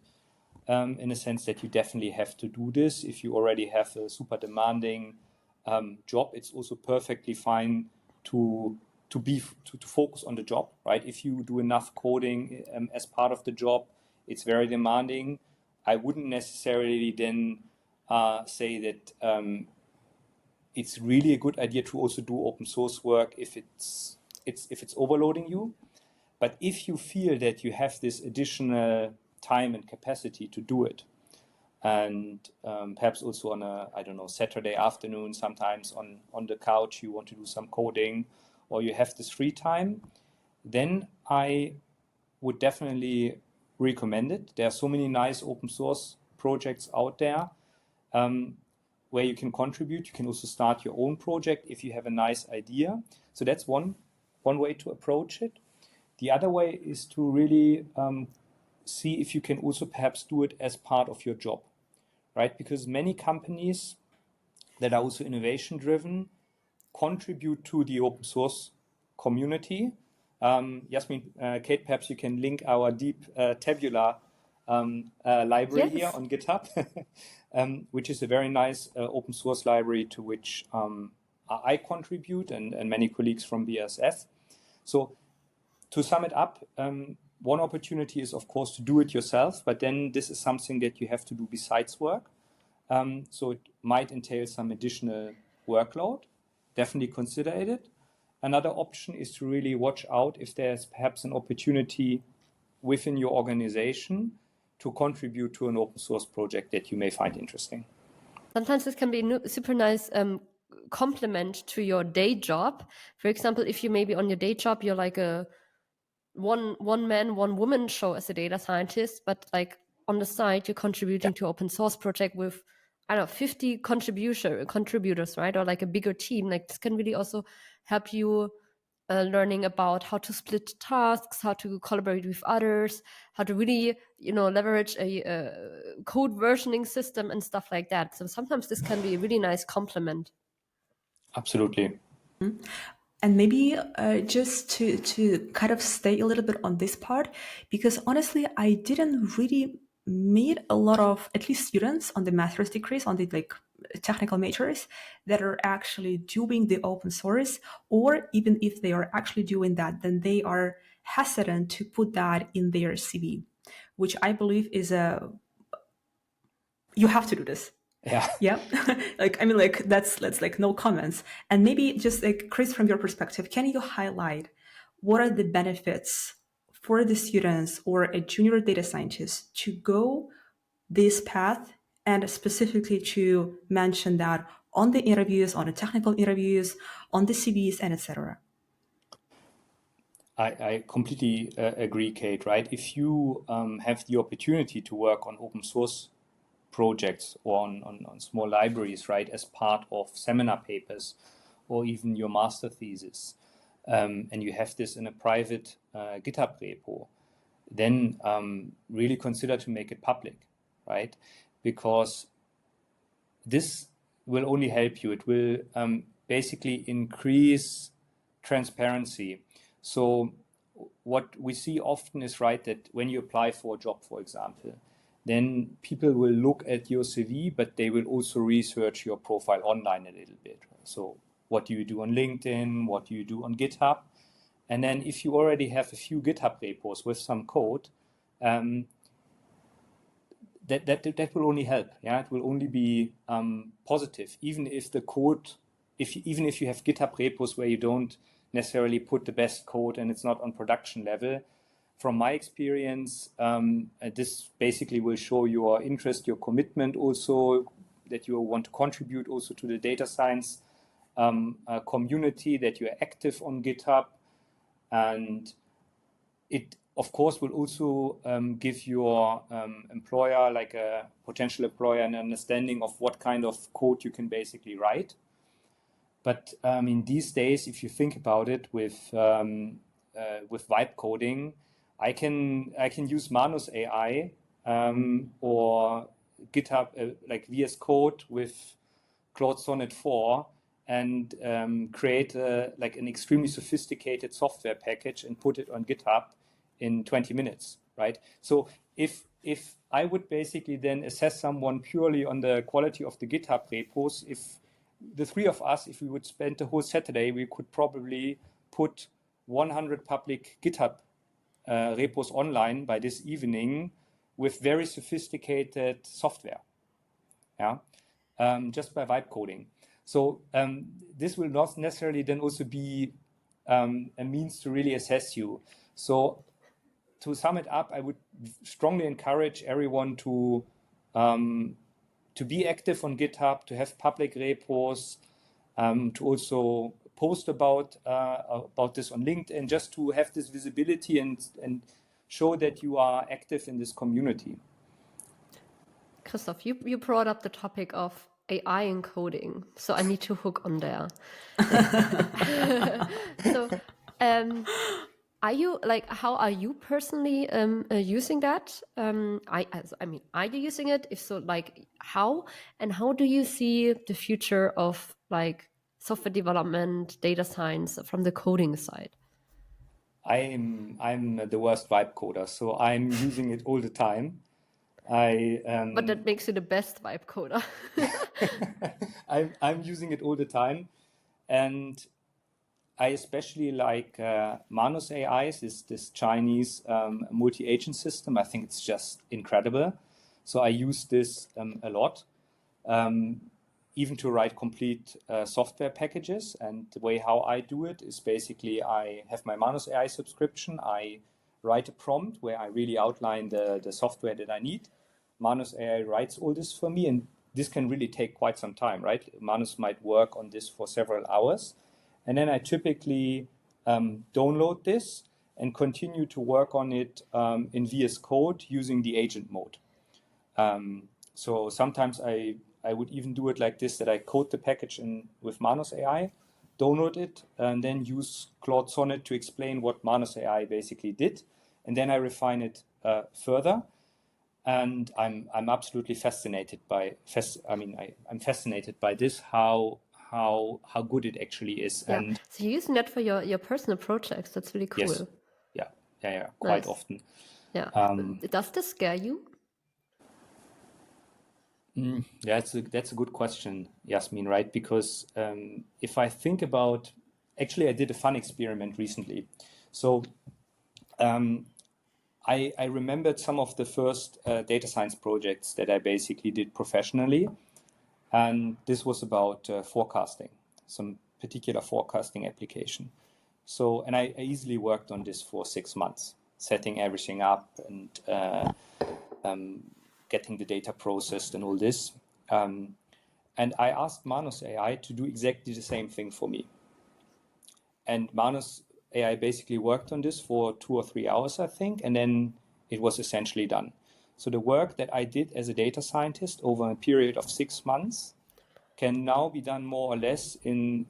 in a sense that you definitely have to do this. If you already have a super demanding job, it's also perfectly fine to focus on the job, right? If you do enough coding as part of the job, it's very demanding. I wouldn't necessarily then say that it's really a good idea to also do open source work if it's overloading you. But if you feel that you have this additional time and capacity to do it. And perhaps also on a, I don't know, Saturday afternoon, sometimes on the couch, you want to do some coding, or you have this free time, then I would definitely recommend it. There are so many nice open source projects out there where you can contribute. You can also start your own project if you have a nice idea. So that's one way to approach it. The other way is to really see if you can also perhaps do it as part of your job, right? Because many companies that are also innovation driven contribute to the open source community. Jasmin, Kate, perhaps you can link our deep tabular library here on GitHub, which is a very nice open source library to which I contribute and many colleagues from BASF. So to sum it up, one opportunity is, of course, to do it yourself, but then this is something that you have to do besides work. So it might entail some additional workload. Definitely consider it. Another option is to really watch out if there's perhaps an opportunity within your organization to contribute to an open source project that you may find interesting. Sometimes this can be a super nice complement to your day job. For example, if you maybe on your day job, you're like a one man, one woman show as a data scientist, but like on the side, you're contributing to open source project with, I don't know, 50 contributors, right? Or like a bigger team. Like this can really also help you learning about how to split tasks, how to collaborate with others, how to really, leverage a code versioning system and stuff like that. So sometimes this can be a really nice complement. Absolutely. And maybe just to kind of stay a little bit on this part, because honestly, I didn't really meet a lot of, at least students on the master's degrees, on the technical majors that are actually doing the open source, or even if they are actually doing that, then they are hesitant to put that in their CV, which I believe is you have to do this. Yeah. That's no comments. And maybe just Chris, from your perspective, can you highlight what are the benefits for the students or a junior data scientist to go this path, and specifically to mention that on the interviews, on the technical interviews, on the CVs, and etc. I completely agree, Kate, right? If you have the opportunity to work on open source projects or on small libraries, right, as part of seminar papers or even your master thesis, and you have this in a private GitHub repo, then really consider to make it public, right? Because this will only help you. It will basically increase transparency. So what we see often is, right, that when you apply for a job, for example, then people will look at your CV, but they will also research your profile online a little bit. So what do you do on LinkedIn? What do you do on GitHub? And then if you already have a few GitHub repos with some code, that will only help. Yeah, it will only be positive. Even if the code, even if you have GitHub repos where you don't necessarily put the best code and it's not on production level, from my experience, this basically will show your interest, your commitment also, that you want to contribute also to the data science community, that you're active on GitHub. And it, of course, will also give your employer, like a potential employer, an understanding of what kind of code you can basically write. But in these days, if you think about it, with vibe coding, I can use Manus AI or GitHub like VS Code with Claude Sonnet 4 and create like an extremely sophisticated software package and put it on GitHub in 20 minutes, right? So if I would basically then assess someone purely on the quality of the GitHub repos, if the three of us, if we would spend the whole Saturday, we could probably put 100 public GitHub repos online by this evening with very sophisticated software, just by vibe coding. So this will not necessarily then also be a means to really assess you. So to sum it up, I would strongly encourage everyone to be active on GitHub, to have public repos, to also post about this on LinkedIn, just to have this visibility and show that you are active in this community. Christoph, you brought up the topic of AI in coding, so I need to hook on there. So, are you how are you personally using that? I mean, are you using it? If so, how? And how do you see the future of software development, data science from the coding side? I'm the worst vibe coder, so I'm using it all the time. But that makes you the best vibe coder. I'm using it all the time, and I especially like Manus AIs, this Chinese multi-agent system. I think it's just incredible. So I use this a lot, even to write complete software packages. And the way how I do it is basically I have my Manus AI subscription. I write a prompt where I really outline the software that I need. Manus AI writes all this for me, and this can really take quite some time, right? Manus might work on this for several hours. And then I typically download this and continue to work on it in VS Code using the agent mode. So sometimes I would even do it like this, that I code the package with Manus AI, download it, and then use Claude Sonnet to explain what Manus AI basically did. And then I refine it further. And I'm absolutely fascinated by I'm fascinated by this, how good it actually is. Yeah. And so you're using that for your personal projects. That's really cool. yes. Yeah, quite Nice. often. Yeah. Does this scare you? Yeah, that's a good question, Jasmin, right? Because if I think about, actually, I did a fun experiment recently. So I remembered some of the first data science projects that I basically did professionally. And this was about forecasting, some particular forecasting application. So, and I easily worked on this for 6 months, setting everything up and getting the data processed and all this. And I asked Manus AI to do exactly the same thing for me. And Manus AI basically worked on this for 2 or 3 hours, I think, and then it was essentially done. So the work that I did as a data scientist over a period of 6 months can now be done more or less in,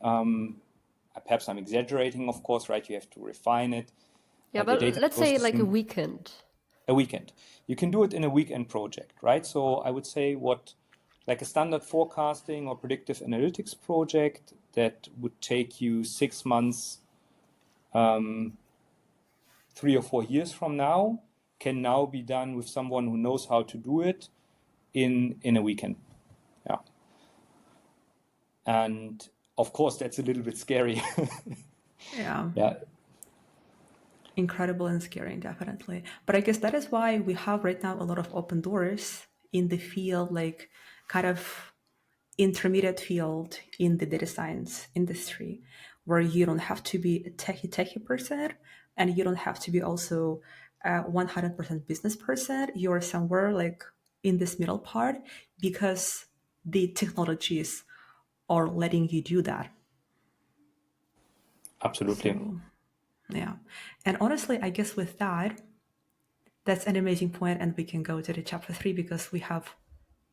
perhaps I'm exaggerating, of course, right? You have to refine it. Yeah, but let's say like a weekend. A weekend. You can do it in a weekend project, right? So I would say like a standard forecasting or predictive analytics project that would take you 6 months, 3 or 4 years from now, can now be done with someone who knows how to do it in a weekend. Yeah. And of course, that's a little bit scary. Yeah. Incredible and scary, definitely. But I guess that is why we have right now a lot of open doors in the field, like kind of intermediate field in the data science industry, where you don't have to be a techie person, and you don't have to be also a 100% business person. You're somewhere like in this middle part, because the technologies are letting you do that. Absolutely. So, yeah. And honestly, I guess with that, that's an amazing point, and we can go to the chapter 3, because we have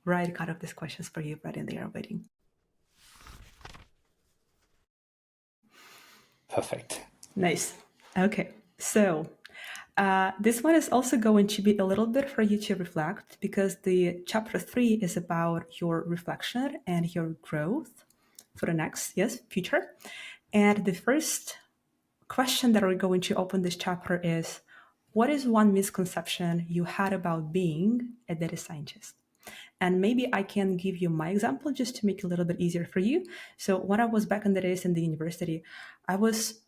right kind of these questions for you right in there waiting. Perfect. Nice. Okay. So this one is also going to be a little bit for you to reflect, because the chapter 3 is about your reflection and your growth for the next, future. And the first question that we're going to open this chapter is, what is one misconception you had about being a data scientist? And maybe I can give you my example just to make it a little bit easier for you. So when I was back in the days in the university, I was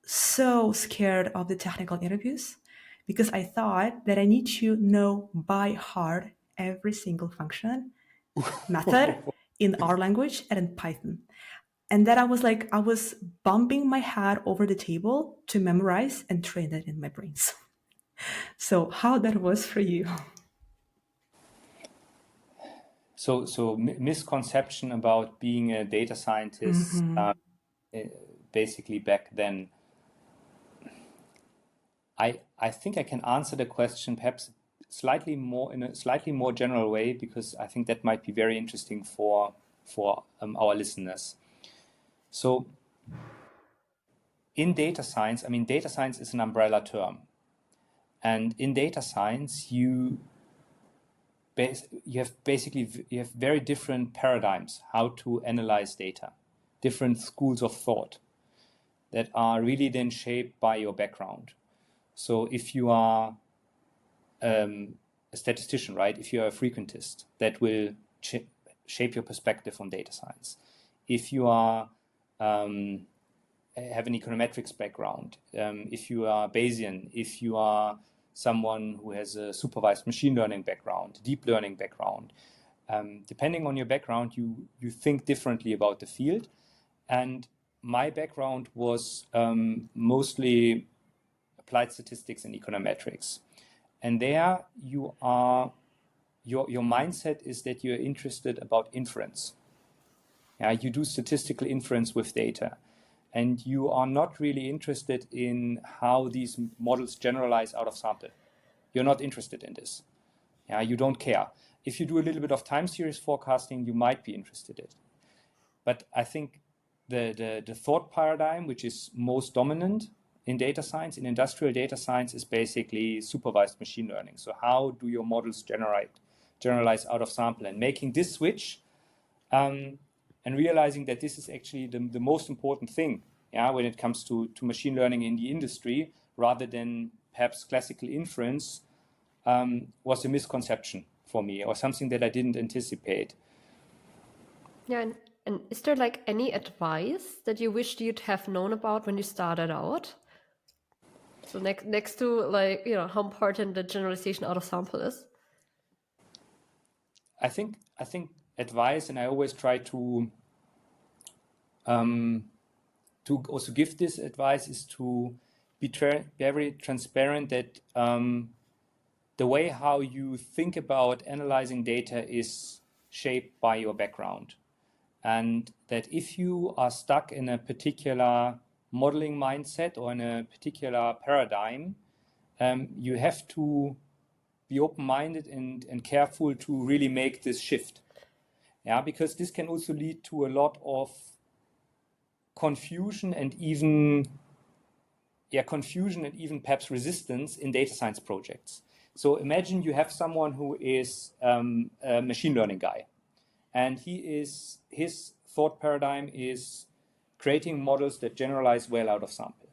so scared of the technical interviews, because I thought that I need to know by heart every single function, method in R language and in Python. And then I was bumping my head over the table to memorize and train it in my brains. So how that was for you? So misconception about being a data scientist, basically back then. I think I can answer the question perhaps slightly more in a slightly more general way, because I think that might be very interesting for our listeners. So in data science, I mean, data science is an umbrella term, and in data science you have very different paradigms how to analyze data, different schools of thought that are really then shaped by your background. So if you are a statistician, right? If you're a frequentist, that will shape your perspective on data science. If you are have an econometrics background, if you are Bayesian, if you are someone who has a supervised machine learning background, deep learning background, depending on your background, you think differently about the field. And my background was mostly applied statistics and econometrics. And there you are, your mindset is that you're interested about inference. Yeah, you do statistical inference with data. And you are not really interested in how these models generalize out of sample. You're not interested in this. Yeah, you don't care. If you do a little bit of time series forecasting, you might be interested in it. But I think the thought paradigm, which is most dominant in data science, in industrial data science, is basically supervised machine learning. So how do your models generalize out of sample? And making this switch and realizing that this is actually the most important thing, yeah, when it comes to machine learning in the industry, rather than perhaps classical inference, was a misconception for me, or something that I didn't anticipate. Yeah, and is there like any advice that you wished you'd have known about when you started out? So next to like, you know, how important the generalization out of sample is? I think advice, and I always try to also give this advice, is to be very transparent that the way how you think about analyzing data is shaped by your background. And that if you are stuck in a particular modeling mindset or in a particular paradigm, you have to be open-minded and careful to really make this shift. Yeah, because this can also lead to a lot of confusion and even perhaps resistance in data science projects. So imagine you have someone who is a machine learning guy, and his thought paradigm is creating models that generalize well out of sample.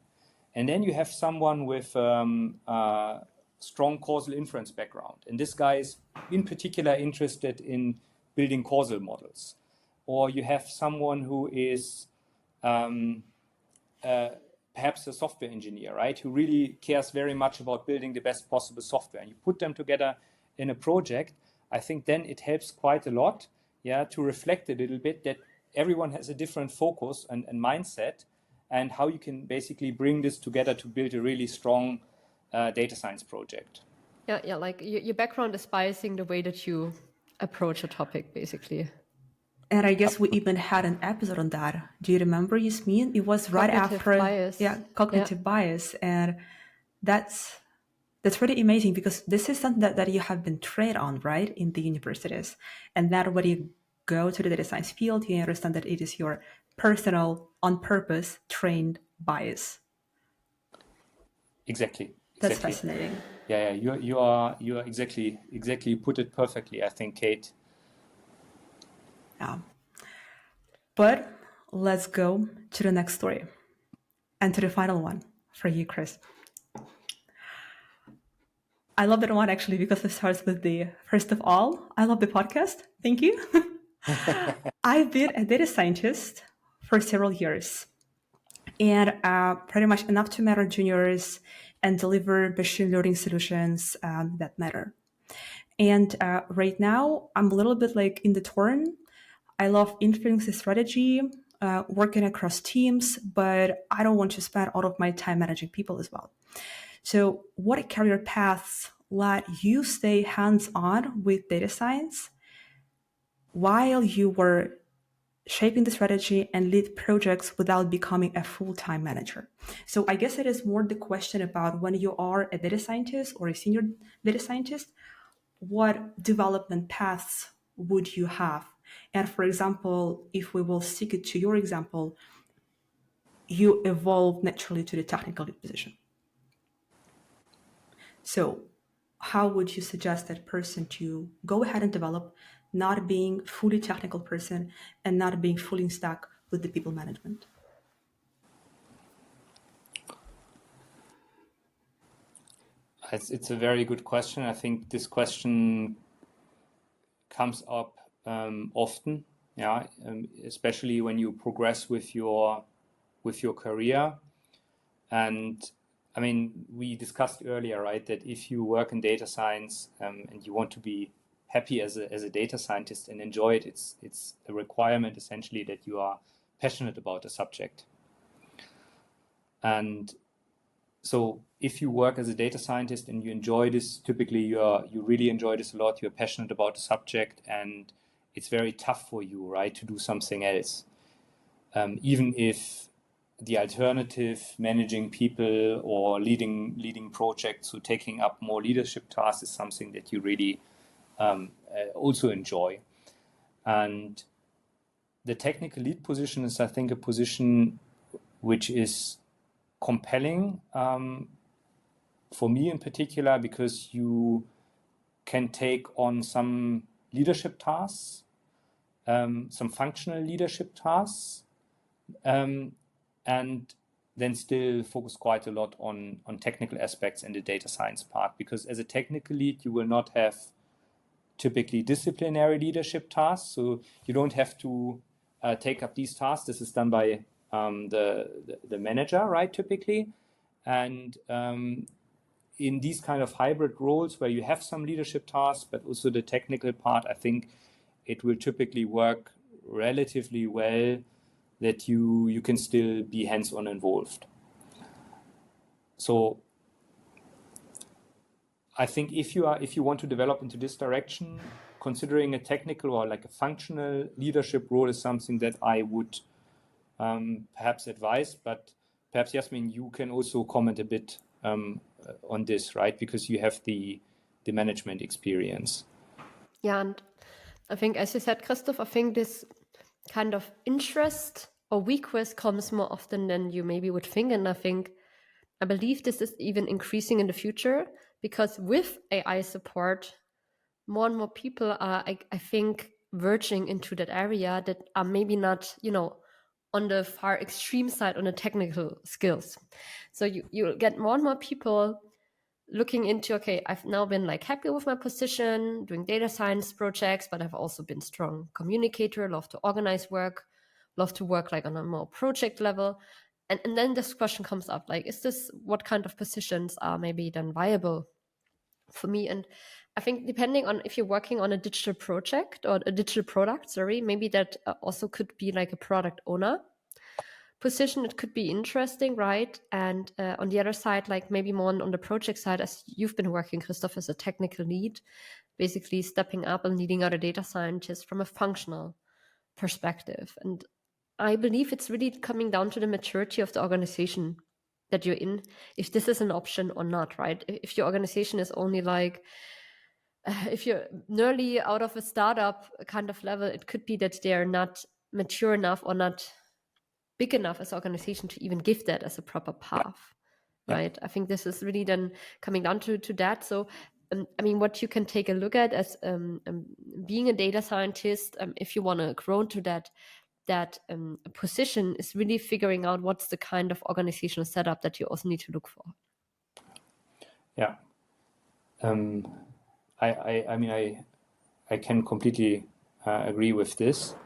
And then you have someone with a strong causal inference background, and this guy is in particular interested in building causal models. Or you have someone who is perhaps a software engineer, right, who really cares very much about building the best possible software. And you put them together in a project, I think then it helps quite a lot, yeah, to reflect a little bit that everyone has a different focus and mindset, and how you can basically bring this together to build a really strong data science project. Yeah, like your background is biasing the way that you approach a topic, basically. And I guess we even had an episode on that. Do you remember, Jasmin? It was right after bias. Cognitive bias. And that's really amazing, because this is something that you have been trained on, right, in the universities. And that when you go to the data science field, you understand that it is your personal, on purpose, trained bias. Exactly. That's fascinating. Yeah, you are exactly put it perfectly, I think, Kate. Yeah. But let's go to the next story, and to the final one for you, Chris. I love that one, actually, because it starts with the first of all, I love the podcast. Thank you. I've been a data scientist for several years, and pretty much enough to mentor juniors and deliver machine learning solutions that matter. And right now, I'm a little bit like in the torn. I love influencing strategy, working across teams, but I don't want to spend all of my time managing people as well. So what career paths let you stay hands-on with data science while you were shaping the strategy and lead projects without becoming a full-time manager? So I guess it is more the question about when you are a data scientist or a senior data scientist, what development paths would you have? And for example, if we will stick it to your example, you evolve naturally to the technical lead position. So how would you suggest that person to go ahead and develop, not being fully technical person and not being fully stuck with the people management? It's a very good question. I think this question comes up often, yeah, especially when you progress with your career. And I mean, we discussed earlier, right, that if you work in data science and you want to be happy as a data scientist and enjoy it, it's a requirement essentially that you are passionate about a subject. And so if you work as a data scientist and you enjoy this, typically you really enjoy this a lot, you're passionate about the subject, and it's very tough for you, right, to do something else. Even if the alternative, managing people or leading projects or taking up more leadership tasks, is something that you really also enjoy. And the technical lead position is, I think, a position which is compelling for me in particular, because you can take on some leadership tasks, some functional leadership tasks, and then still focus quite a lot on technical aspects in the data science part, because as a technical lead, you will not have typically disciplinary leadership tasks. So you don't have to take up these tasks. This is done by the manager, right, typically. And in these kind of hybrid roles where you have some leadership tasks, but also the technical part, I think it will typically work relatively well that you can still be hands-on involved. So I think if you want to develop into this direction, considering a technical or like a functional leadership role is something that I would perhaps advise. But perhaps, Jasmin, you can also comment a bit on this, right? Because you have the management experience. Yeah, and I think, as you said, Christoph, I think this kind of interest or request comes more often than you maybe would think. And I believe this is even increasing in the future, because with AI support, more and more people are, I think, verging into that area that are maybe not, on the far extreme side on the technical skills. So you'll get more and more people looking into, okay, I've now been like happy with my position, doing data science projects, but I've also been strong communicator, love to organize work, love to work like on a more project level. And then this question comes up, like, what kind of positions are maybe then viable for me? And I think depending on if you're working on a digital project or a digital product, maybe that also could be like a product owner position. It could be interesting, right? And on the other side, like maybe more on the project side, as you've been working, Christoph, as a technical lead, basically stepping up and leading other data scientists from a functional perspective. And I believe it's really coming down to the maturity of the organization that you're in, if this is an option or not, right? If your organization is only like, if you're nearly out of a startup kind of level, it could be that they're not mature enough or not big enough as an organization to even give that as a proper path, right? I think this is really then coming down to that. So, I mean, what you can take a look at as being a data scientist, if you want to grow into that position, is really figuring out what's the kind of organizational setup that you also need to look for. Yeah. I mean, I can completely agree with this.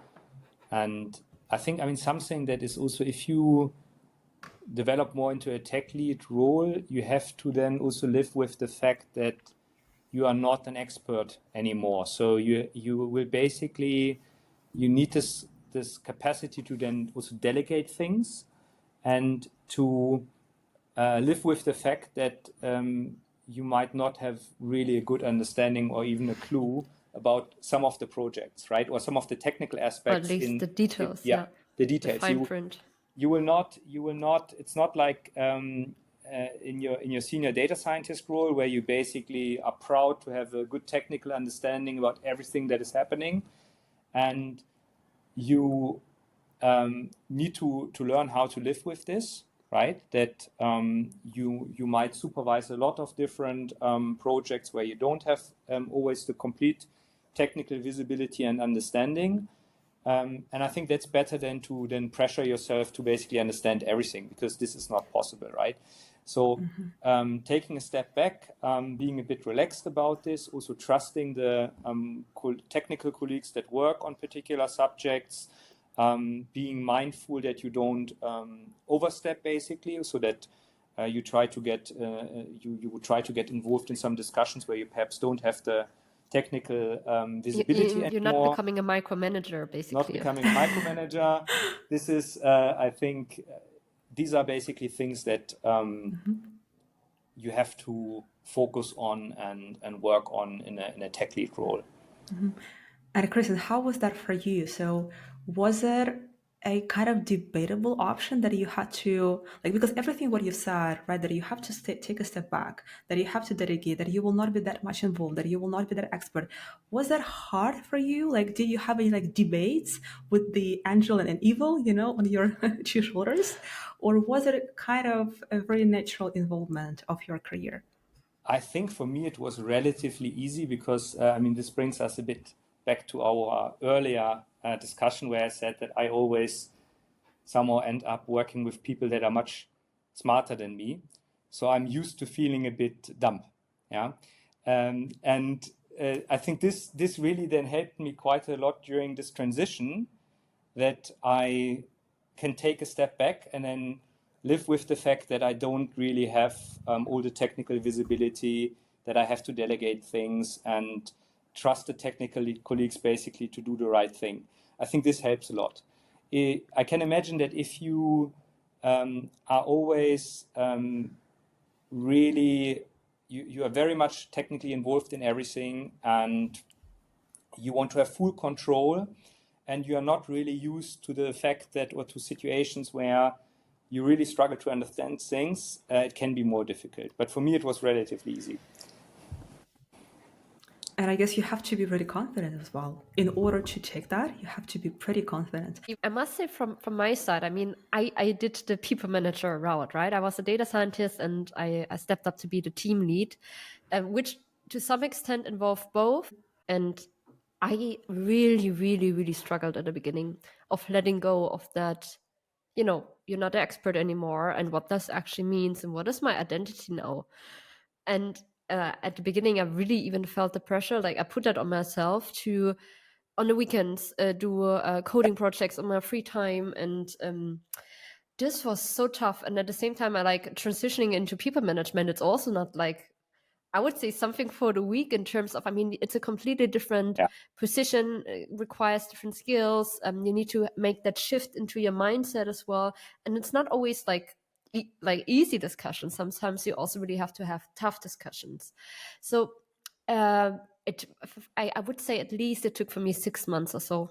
And I think, I mean, something that is also, if you develop more into a tech lead role, you have to then also live with the fact that you are not an expert anymore. So you will basically, you need this capacity to then also delegate things and to live with the fact that you might not have really a good understanding or even a clue about some of the projects, right? Or some of the technical Or at aspects least the details, the the details. fine print. You will not, it's not like in your senior data scientist role where you basically are proud to have a good technical understanding about everything that is happening. And you need to learn how to live with this, right? That you might supervise a lot of different projects where you don't have always the complete technical visibility and understanding. And I think that's better than to pressure yourself to basically understand everything, because this is not possible, right? So taking a step back, being a bit relaxed about this, also trusting the technical colleagues that work on particular subjects, being mindful that you don't overstep, basically, so that you try to get you would try to get involved in some discussions where you perhaps don't have the technical visibility You're anymore. not becoming a micromanager, basically. Not becoming a micromanager. This is, I think, these are basically things that you have to focus on and work on in a tech lead role. And Kristen, how was that for you? So was it a kind of debatable option that you had to, like, because everything what you said, right, that you have to take a step back, that you have to delegate, that you will not be that much involved, that you will not be that expert. Was that hard for you? Like, did you have any like debates with the angel and evil, on your two shoulders? Or was it kind of a very natural involvement of your career? I think for me it was relatively easy because, this brings us a bit back to our earlier discussion where I said that I always somehow end up working with people that are much smarter than me. So I'm used to feeling a bit dumb. Yeah. I think this really then helped me quite a lot during this transition, that I can take a step back and then live with the fact that I don't really have all the technical visibility, that I have to delegate things and trust the technical colleagues basically to do the right thing. I think this helps a lot. I can imagine that if you are always really, you are very much technically involved in everything and you want to have full control, and you are not really used to the fact that, or to situations where you really struggle to understand things, it can be more difficult. But for me, it was relatively easy. And I guess you have to be really confident as well. In order to take that, you have to be pretty confident. I must say from my side, I did the people manager route, right? I was a data scientist and I stepped up to be the team lead, which to some extent involved both. And I really, really, really struggled at the beginning of letting go of that, you're not the expert anymore, and what this actually means and what is my identity now. And at the beginning, I really even felt the pressure. Like I put that on myself to, on the weekends, do coding projects on my free time. And this was so tough. And at the same time, I like transitioning into people management. It's also not like, I would say something for the week in terms of, it's a completely different position, requires different skills. You need to make that shift into your mindset as well. And it's not always like easy discussions. Sometimes you also really have to have tough discussions. So I would say at least it took for me 6 months or so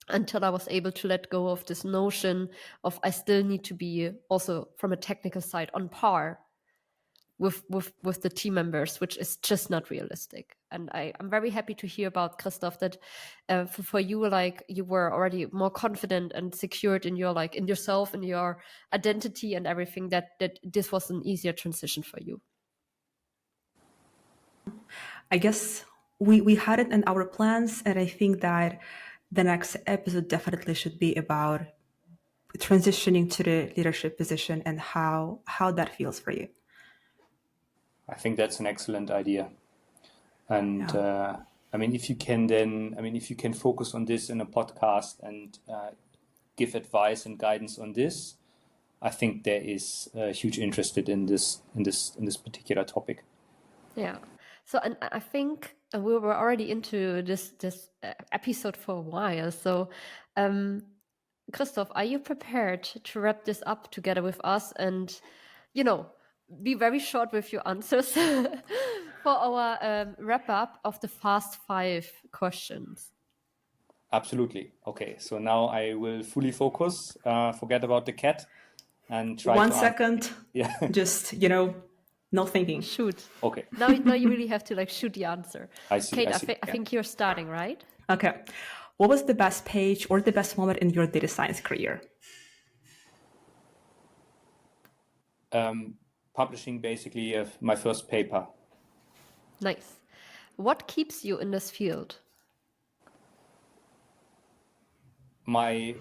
until I was able to let go of this notion of I still need to be also from a technical side on par with the team members, which is just not realistic. And I'm very happy to hear about, Christoph, that for you, like you were already more confident and secured in your in yourself and your identity and everything, that this was an easier transition for you. I guess we had it in our plans, and I think that the next episode definitely should be about transitioning to the leadership position and how that feels for you. I think that's an excellent idea. And if you can then, if you can focus on this in a podcast and give advice and guidance on this, I think there is a huge interest in this particular topic. Yeah. So, and I think we were already into this episode for a while. So, Christoph, are you prepared to wrap this up together with us and be very short with your answers for our wrap up of the fast 5 questions. Absolutely. Okay, so now I will fully focus, forget about the cat, and try One to second. Yeah. Just, no thinking. Shoot. Okay. Now you really have to shoot the answer. I see. Kate, I see. I think you're starting, right? Okay. What was the best page or the best moment in your data science career? Publishing basically my first paper. Nice. What keeps you in this field? My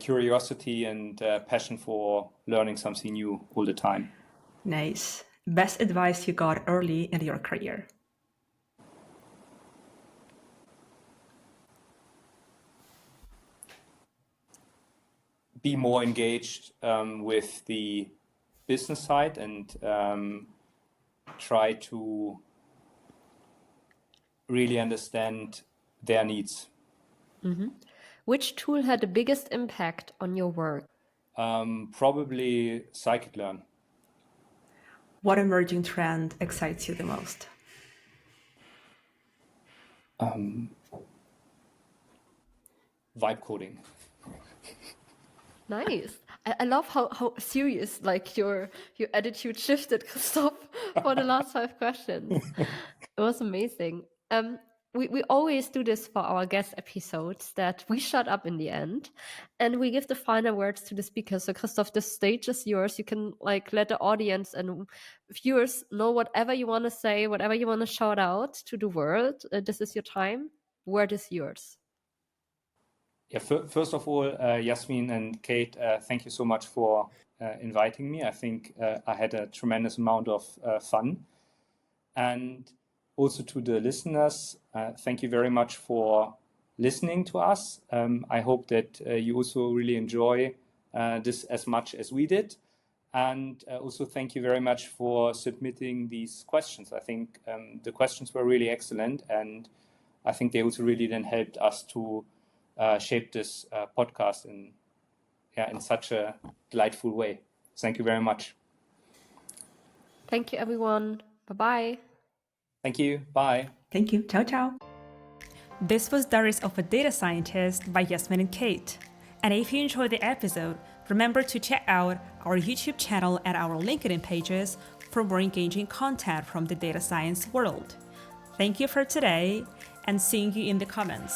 curiosity and passion for learning something new all the time. Nice. Best advice you got early in your career? Be more engaged with the business side and try to really understand their needs. Mm-hmm. Which tool had the biggest impact on your work? Probably scikit-learn. What emerging trend excites you the most? Vibe coding. Nice. I love how serious your attitude shifted, Christoph, for the last 5 questions. It was amazing. We always do this for our guest episodes, that we shut up in the end and we give the final words to the speaker. So Christoph, the stage is yours. You can let the audience and viewers know whatever you want to say, whatever you want to shout out to the world. This is your time. Word is yours. Yeah, first of all, Jasmin and Kate, thank you so much for inviting me. I think I had a tremendous amount of fun. And also to the listeners, thank you very much for listening to us. I hope that you also really enjoy this as much as we did. And also thank you very much for submitting these questions. I think the questions were really excellent, and I think they also really then helped us to shape this podcast in such a delightful way. Thank you very much. Thank you, everyone. Bye-bye. Thank you. Bye. Thank you. Ciao, ciao. This was Diaries of a Data Scientist by Jasmin and Kate. And if you enjoyed the episode, remember to check out our YouTube channel and our LinkedIn pages for more engaging content from the data science world. Thank you for today, and seeing you in the comments.